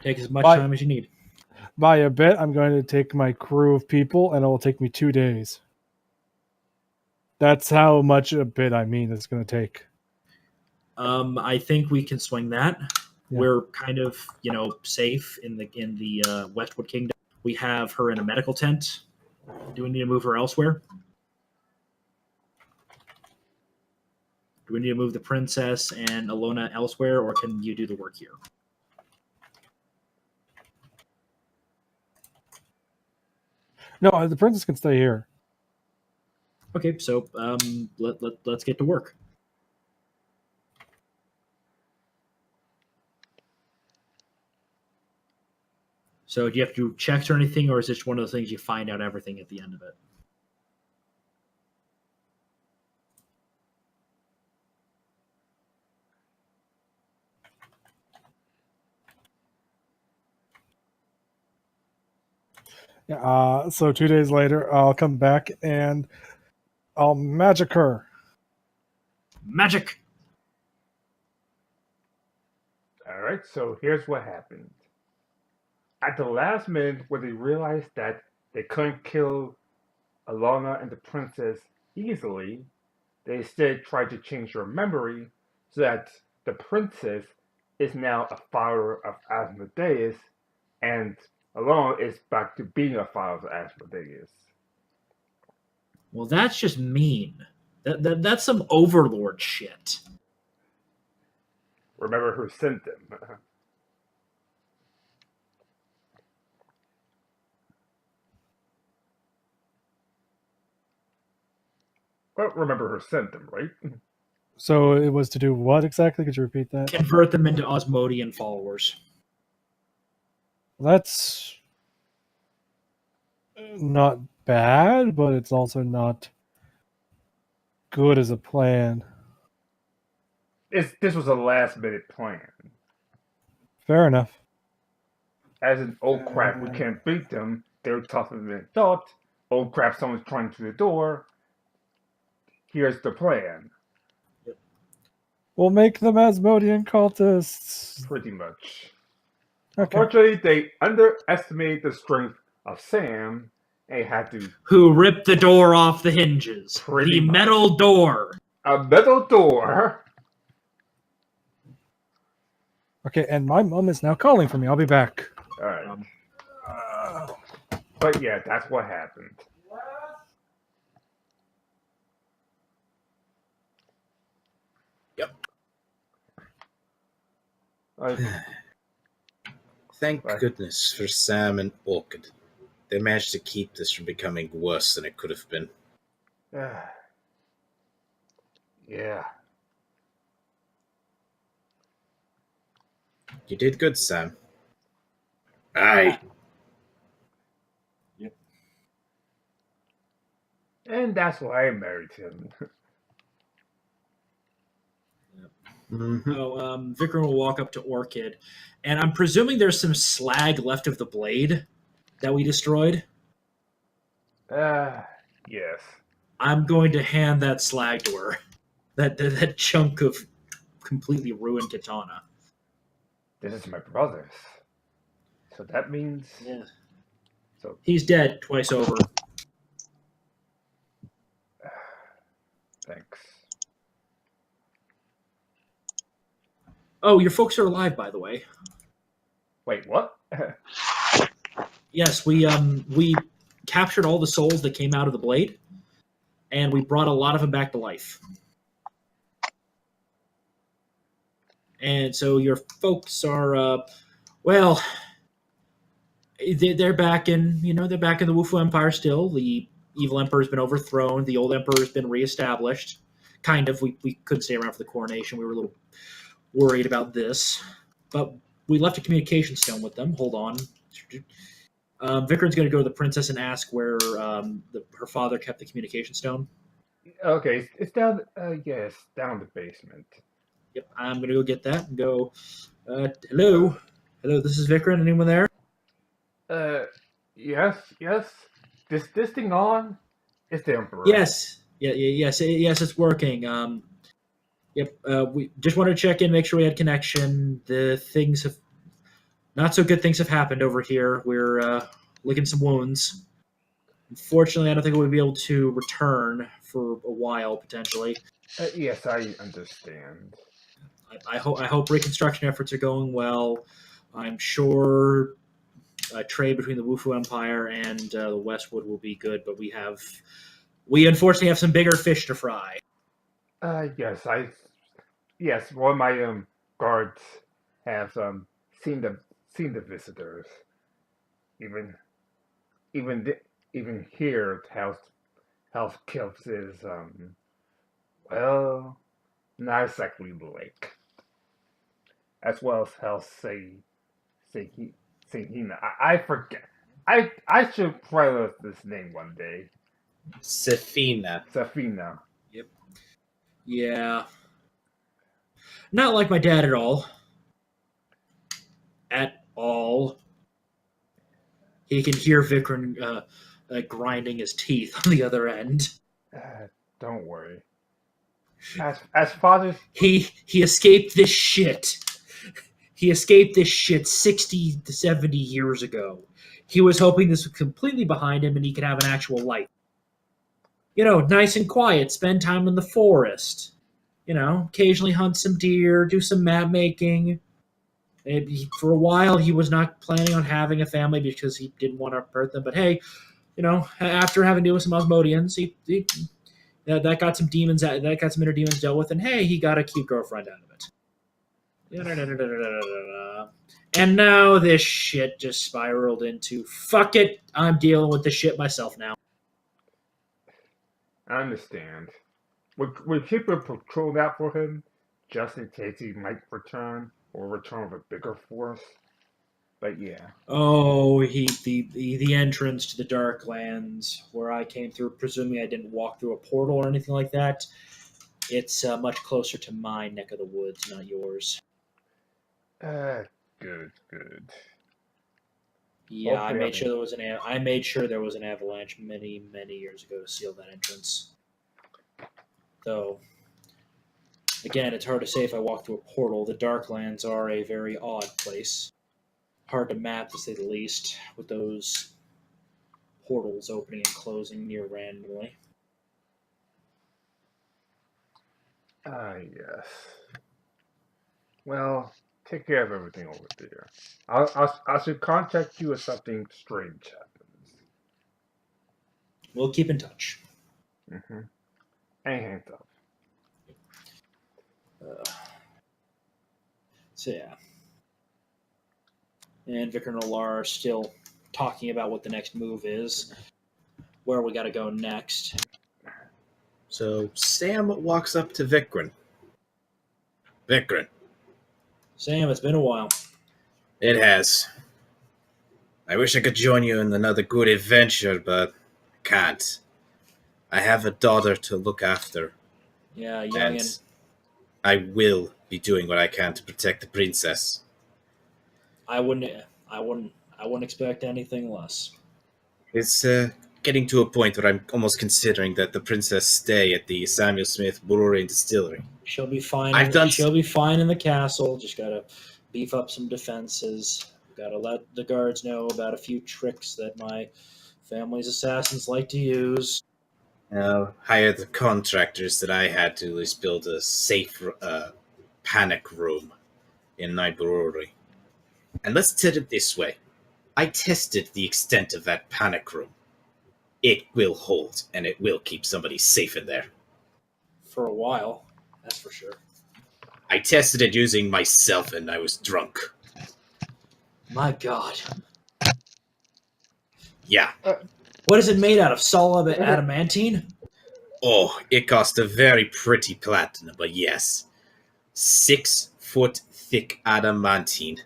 Take as much time as you need. By a bit, I'm going to take my crew of people, and it will take me 2 days. That's how much a bit I mean it's going to take. I think we can swing that. Yeah. We're kind of safe in the Westwood Kingdom. We have her in a medical tent. Do we need to move her elsewhere? Do we need to move the princess and Alona elsewhere, or can you do the work here? No, the princess can stay here. Okay, so let's get to work. So do you have to do checks or anything, or is this one of the things you find out everything at the end of it? Yeah, so 2 days later, I'll come back and I'll magic her. Magic! Alright, so here's what happened. At the last minute, when they realized that they couldn't kill Alana and the princess easily, they instead tried to change her memory so that the princess is now a follower of Asmodeus, and Alana is back to being a follower of Asmodeus. Well, that's just mean. That's some overlord shit. Remember who sent them. Well, remember who sent them, right? So it was to do what exactly? Could you repeat that? Convert them into Osmodian followers. That's not bad, but it's also not good as a plan. This was a last minute plan. Fair enough. As an old crap, we can't beat them. They're tougher than thought. Old crap, someone's trying through the door. Here's the plan. We'll make them Asmodean cultists. Pretty much. Okay. Unfortunately, they underestimated the strength of Sam and had to Who ripped the door off the hinges? Pretty The much. metal door. a metal door. Okay, and my mom is now calling for me. I'll be back. All right. But yeah, that's what happened. Yep. Like, Thank Right. goodness for Sam and Orchid. They managed to keep this from becoming worse than it could have been. yeah. You did good, Sam. Aye. And that's why I married him. Mm-hmm. Vikram will walk up to Orchid, and I'm presuming there's some slag left of the blade that we destroyed. Yes. I'm going to hand that slag to her. That chunk of completely ruined katana. This is my brother's. So that means. Yeah. So He's dead twice over. thanks. Oh, your folks are alive, by the way. Wait, what? Yes, we captured all the souls that came out of the blade, and we brought a lot of them back to life. And so your folks are, well, they're back in, they're back in the Wufu Empire still. The evil emperor's been overthrown. The old emperor's been reestablished. Kind of. We couldn't stay around for the coronation. We were a little worried about this, but we left a communication stone with them. Hold on. Vikram's going to go to the princess and ask where her father kept the communication stone. Okay, it's down. Yes, down the basement. Yep, I'm going to go get that and go. Hello, this is Vikram. Anyone there? Yes. This thing on? It's the Emperor. Yes. Yes, it's working. Yep. We just wanted to check in, make sure we had connection. Not so good things have happened over here. We're licking some wounds. Unfortunately, I don't think we'll be able to return for a while, potentially. Yes, I understand. I hope reconstruction efforts are going well. I'm sure trade between the Wufu Empire and the Westwood will be good, but we unfortunately have some bigger fish to fry. Yes, one of my guards have seen the visitors. Even here, House Kilps is well, not exactly Blake. As well as House Sehina. I forget. I should pronounce this name one day. Safina. Safina. Yep. Yeah. Not like my dad at all. At all. He can hear Vikram grinding his teeth on the other end. Don't worry. As fathers, he escaped this shit. He escaped this shit 60 to 70 years ago. He was hoping this was completely behind him and he could have an actual life. Nice and quiet, spend time in the forest. Occasionally hunt some deer, do some map making. For a while, he was not planning on having a family because he didn't want to hurt them. But hey, after having to deal with some Osmodians, that got some demons. That got some inner demons dealt with, and hey, he got a cute girlfriend out of it. And now this shit just spiraled into fuck it. I'm dealing with this shit myself now. I understand. We keep a patrol out for him, just in case he might return or return with a bigger force. But yeah. Oh, the entrance to the Darklands where I came through. Presuming I didn't walk through a portal or anything like that. It's much closer to my neck of the woods, not yours. Good. Yeah, Hopefully I'll be- I made sure there was an avalanche many years ago to seal that entrance. Though, again, it's hard to say if I walk through a portal. The Darklands are a very odd place, hard to map to say the least, with those portals opening and closing near randomly. Yes. Well, take care of everything over there. I should contact you if something strange happens. We'll keep in touch. Mm-hmm. And hands up. So yeah, and Vicar and Alara are still talking about what the next move is, where we got to go next. So Sam walks up to Vikrin. Vikrin, Sam, it's been a while. it has. I wish I could join you in another good adventure, but I can't. I have a daughter to look after, Yeah, youngin. and I will be doing what I can to protect the princess. I wouldn't expect anything less. It's getting to a point where I'm almost considering that the princess stay at the Samuel Smith Brewery and Distillery. She'll be fine. I've done- She'll be fine in the castle. Just gotta beef up some defenses. Gotta let the guards know about a few tricks that my family's assassins like to use. Hire the contractors that I had to at least build a safe panic room in my brewery. And let's put it this way. I tested the extent of that panic room. It will hold, and it will keep somebody safe in there. For a while, that's for sure. I tested it using myself, and I was drunk. My God, Yeah. what is it made out of? Solid adamantine? Oh, it cost a very pretty platinum, but yes. 6 foot thick adamantine,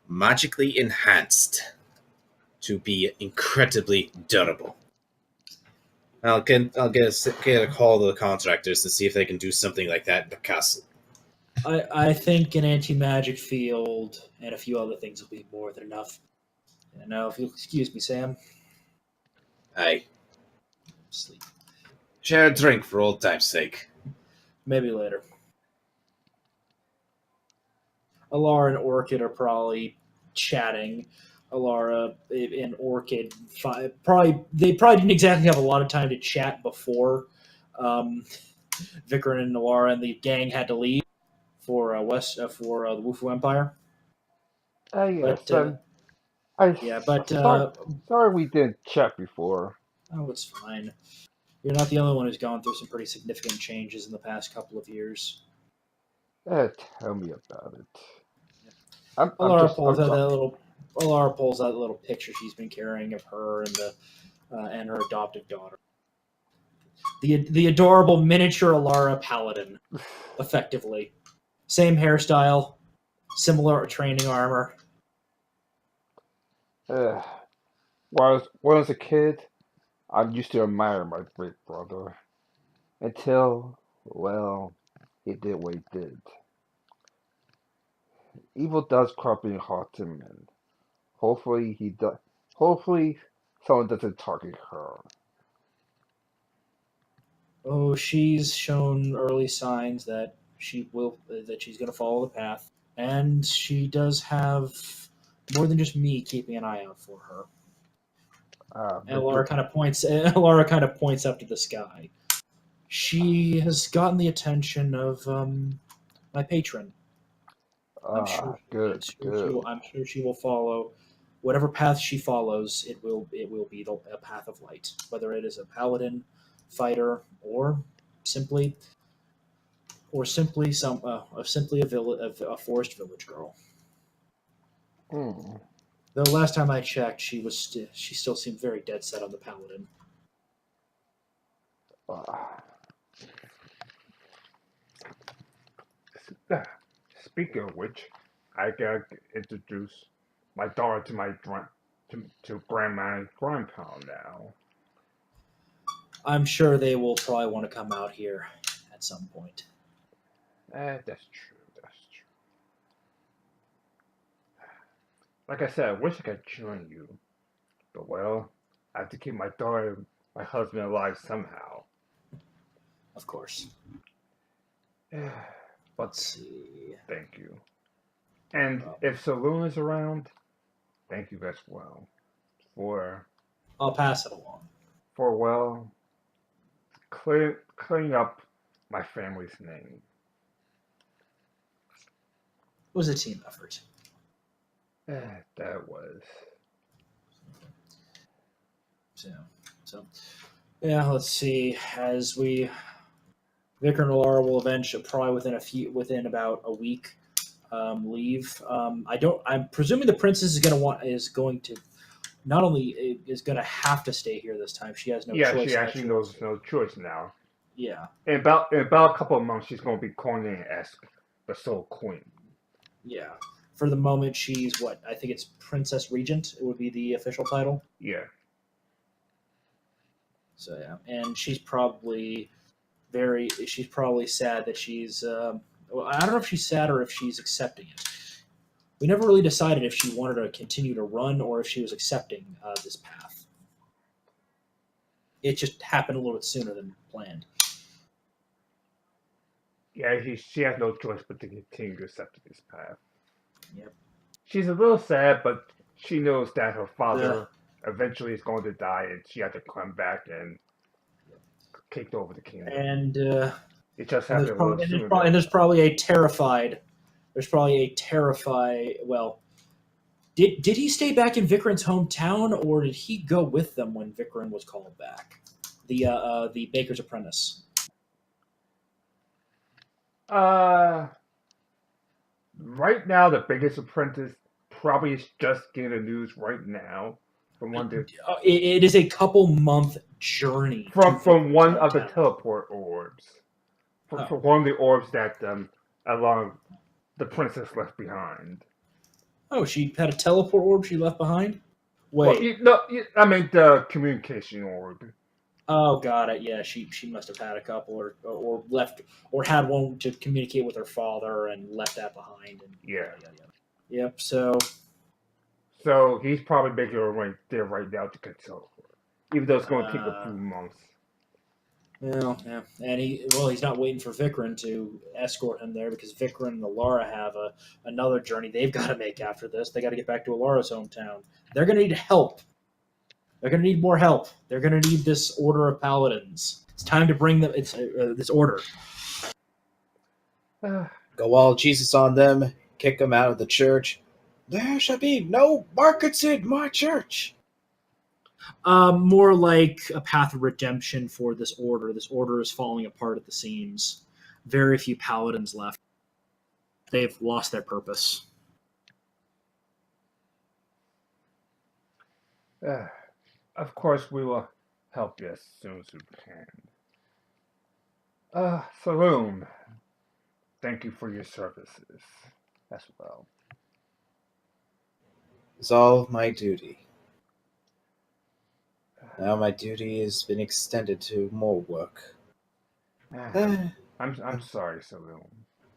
magically enhanced to be incredibly durable. I'll get a call to the contractors to see if they can do something like that in the castle. I think an anti-magic field and a few other things will be more than enough. And now, if you'll excuse me, Sam, Aye. sleep. Share a drink for old time's sake. Maybe later. Alara and Orchid are probably chatting. Alara and Orchid they probably didn't exactly have a lot of time to chat before Vicar and Alara and the gang had to leave for the Wufu Empire. Yes, But, sorry we didn't chat before. oh, it's fine. You're not the only one who's gone through some pretty significant changes in the past couple of years. Tell me about it. Alara pulls out that little picture she's been carrying of her and her adoptive daughter. The adorable miniature Alara paladin, effectively. Same hairstyle, similar training armor. When I was a kid, I used to admire my great brother. Until, well, he did what he did. Evil does crop in hearts and men. Hopefully he does. Hopefully someone doesn't target her. Oh, she's shown early signs that she's going to follow the path, and she does have more than just me keeping an eye out for her. And Laura kind of points. Laura kind of points up to the sky. She has gotten the attention of my patron. I'm sure she will follow whatever path she follows. It will be a path of light, whether it is a paladin, fighter, or simply a forest village girl. Though last time I checked, she still seemed very dead set on the paladin. Speaking of which, I gotta introduce my daughter to grandma and grandpa now. I'm sure they will probably want to come out here at some point. That's true. That's true. Like I said, I wish I could join you, but well, I have to keep my daughter, and my husband alive somehow. Of course. But Let's see. thank you. And if Saloon is around, thank you as well for I'll pass it along. well clearing up my family's name. It was a team effort. That was. So yeah, let's see. As we Vicar and Alara will eventually probably within about a week leave. I'm presuming the princess is going to not only is going to have to stay here this time. She has no Yeah, choice. she actually knows no choice now. Yeah. In about a couple of months, she's going to be coronated as the sole queen. Yeah. For the moment, she's what I think it's Princess Regent. It would be the official title. Yeah. So yeah, and she's probably sad that she's. Well, I don't know if she's sad or if she's accepting it. We never really decided if she wanted to continue to run or if she was accepting this path. It just happened a little bit sooner than planned. Yeah, she has no choice but to continue to accept this path. Yep. She's a little sad, but she knows that her father eventually is going to die, and she had to come back and take over the kingdom. And it just happened a little sooner. And there's probably a terrified. Well, did he stay back in Vikran's hometown, or did he go with them when Vikran was called back? The baker's apprentice. Right now, the biggest apprentice probably is just getting the news right now from one. It is a couple month journey from one of the teleport orbs. From one of the orbs that along the princess left behind. Oh, she had a teleport orb she left behind? Wait. I mean the communication orb. Oh, got it. Yeah, she must have had a couple, or left, or had one to communicate with her father and left that behind. And yeah. Yep. So he's probably making her right there right now to consult her, even though it's going to take a few months. Well, yeah, and he's not waiting for Vikran to escort him there because Vikran and Alara have another journey they've got to make after this. They got to get back to Alara's hometown. They're going to need help. They're going to need more help. They're going to need this order of paladins. It's time to bring them. It's this order. Go all Jesus on them. Kick them out of the church. There shall be no markets in my church. More like a path of redemption for this order. This order is falling apart at the seams. Very few paladins left. They've lost their purpose. Of course, we will help you as soon as we can. Saloon, thank you for your services as well. It's all my duty. Now my duty has been extended to more work. I'm sorry, Saloon.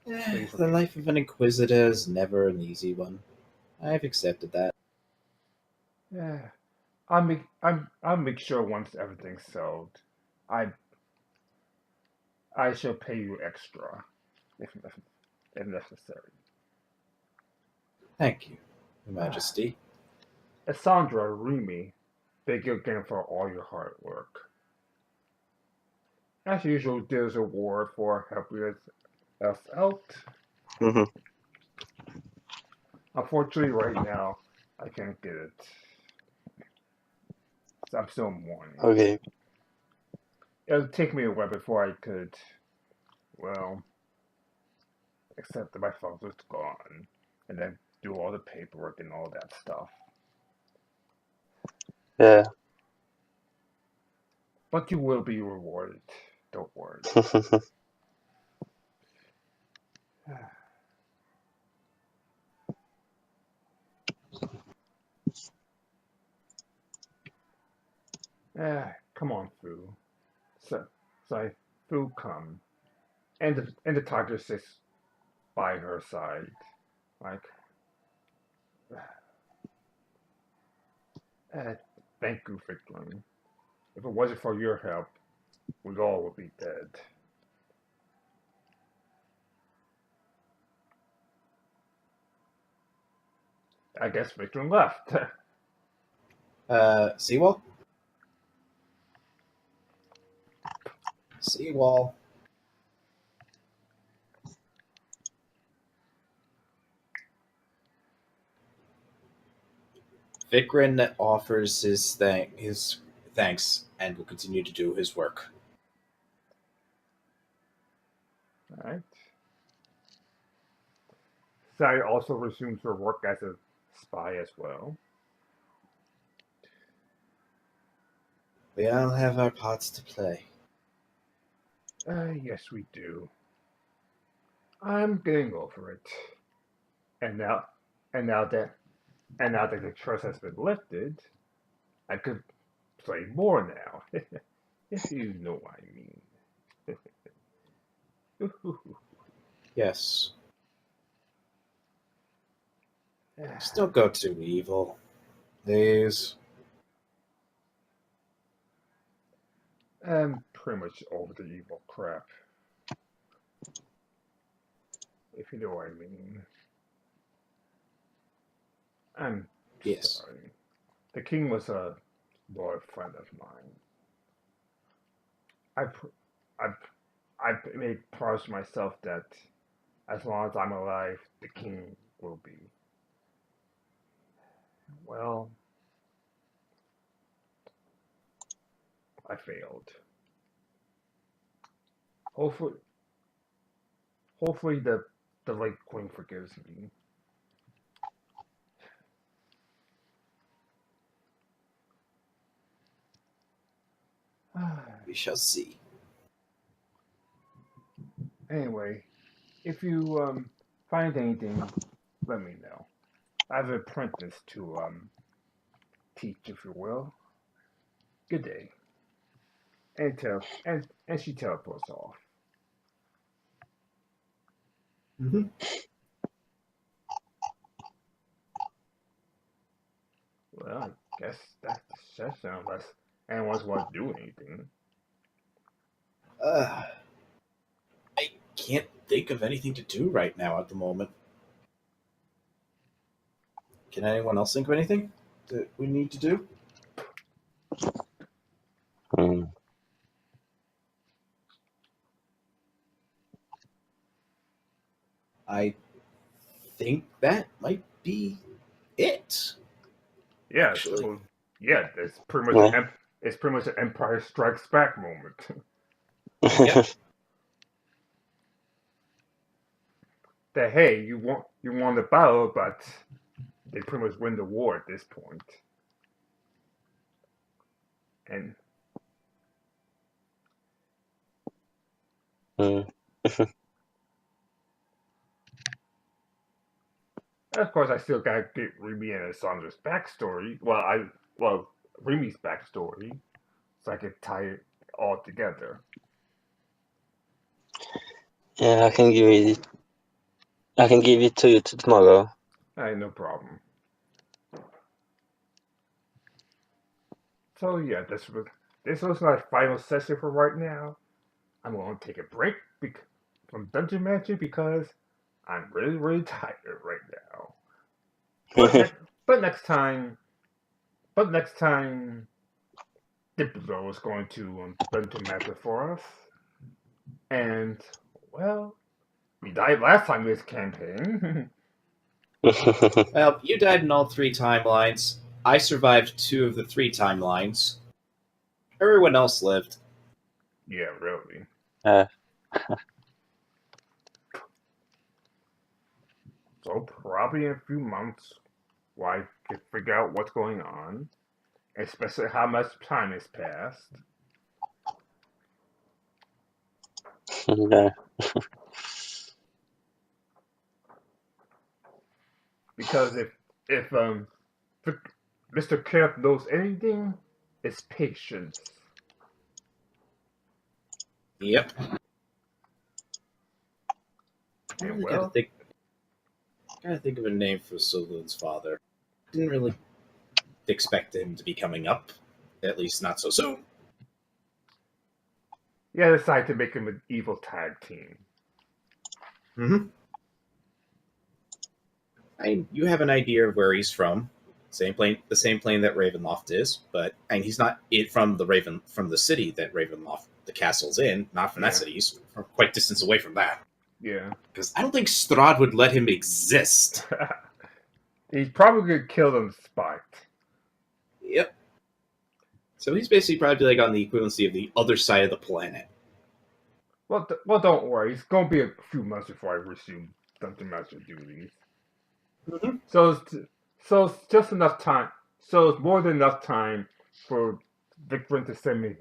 The life of an Inquisitor is never an easy one. I've accepted that. Yeah. I'll make sure once everything's sold, I shall pay you extra if necessary. Thank you, Your Majesty. Sandra, Remy, thank you again for all your hard work. As usual, there's a reward for helping us out. Mm-hmm. Unfortunately, right now, I can't get it. I'm still mourning. Okay. It'll take me a while before I could, accept that my father's gone, and then do all the paperwork and all that stuff. Yeah. But you will be rewarded. Don't worry. Come on, Fu. So, so Fu, come. And the tiger sits by her side, like, uh, thank you, Victorine. If it wasn't for your help, we all would be dead. I guess Victorine left. Seawall? Seawall. Vikrin offers his thanks and will continue to do his work. Alright. Sai also resumes her work as a spy as well. We all have our parts to play. Yes, we do. I'm getting over it. And now, and now that, and now that the trust has been lifted, I could play more now. If you know what I mean. Yes. Just don't go too evil. Please. I'm pretty much over the evil crap. If you know what I mean. I'm Yes. sorry. The king was a loyal friend of mine. I've, I've made promise to myself that as long as I'm alive, the king will be. Well, I failed. Hopefully, hopefully the late queen forgives me. We shall see. Anyway, if you find anything, let me know. I have an apprentice to teach, if you will. Good day. And she teleports off. Mm-hmm. Well, I guess that's the session unless anyone wants to do anything. I can't think of anything to do right now at the moment. Can anyone else think of anything that we need to do? Hmm. I think that might be it. Yeah, Actually. so yeah, Yeah. it's pretty much an Empire Strikes Back moment. Yep. That hey, you won the battle, but they pretty much win the war at this point. And Hmm. of course, I still gotta get Remy and Sandra's backstory. Well, Remy's backstory, so I could tie it all together. Yeah, I can give it to you tomorrow. Hey, no problem. So yeah, this was my final session for right now. I'm going to take a break from Dungeon Magic because I'm really tired right now. But next, but next time, but next time, Diplo is going to Dungeon Magic for us. And well, we died last time this campaign. Well, you died in all 3 timelines. I survived 2 of the 3 timelines. Everyone else lived. Yeah, really. So probably in a few months, I can figure out what's going on, especially how much time has passed. Yeah. Because if Mr. Kemp knows anything, is patience. Yep. I And really well, gotta think of a name for Saloon's father. Didn't really expect him to be coming up, at least not so soon. yeah, decided to make him an evil tag team. Mm-hmm. You have an idea of where he's from. The same plane that Ravenloft is, but and he's not from the city that Ravenloft, the castle's in, not from that Yeah. city. He's from quite distance away from that. Yeah. Because I don't think Strahd would let him exist. He's probably gonna kill them spot. Yep. So he's basically probably like on the equivalency of the other side of the planet. Well, don't worry. It's gonna be a few months before I resume Dungeon Master duties. Mhm. So it's just enough time. So it's more than enough time for Victor to send me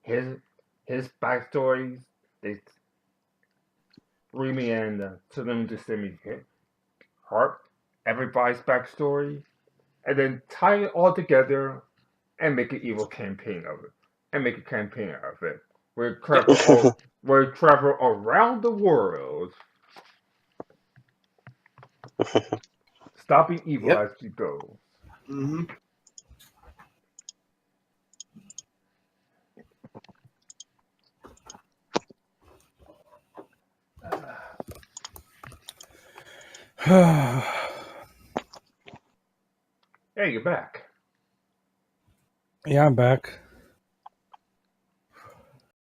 his backstories. They Remy and Saloon to send me everybody's backstory, and then tie it all together and make an evil campaign of it. And make a campaign of it. We travel around the world, stopping evil Yep. as you go. Mm-hmm. Hey, you're back. Yeah, I'm back.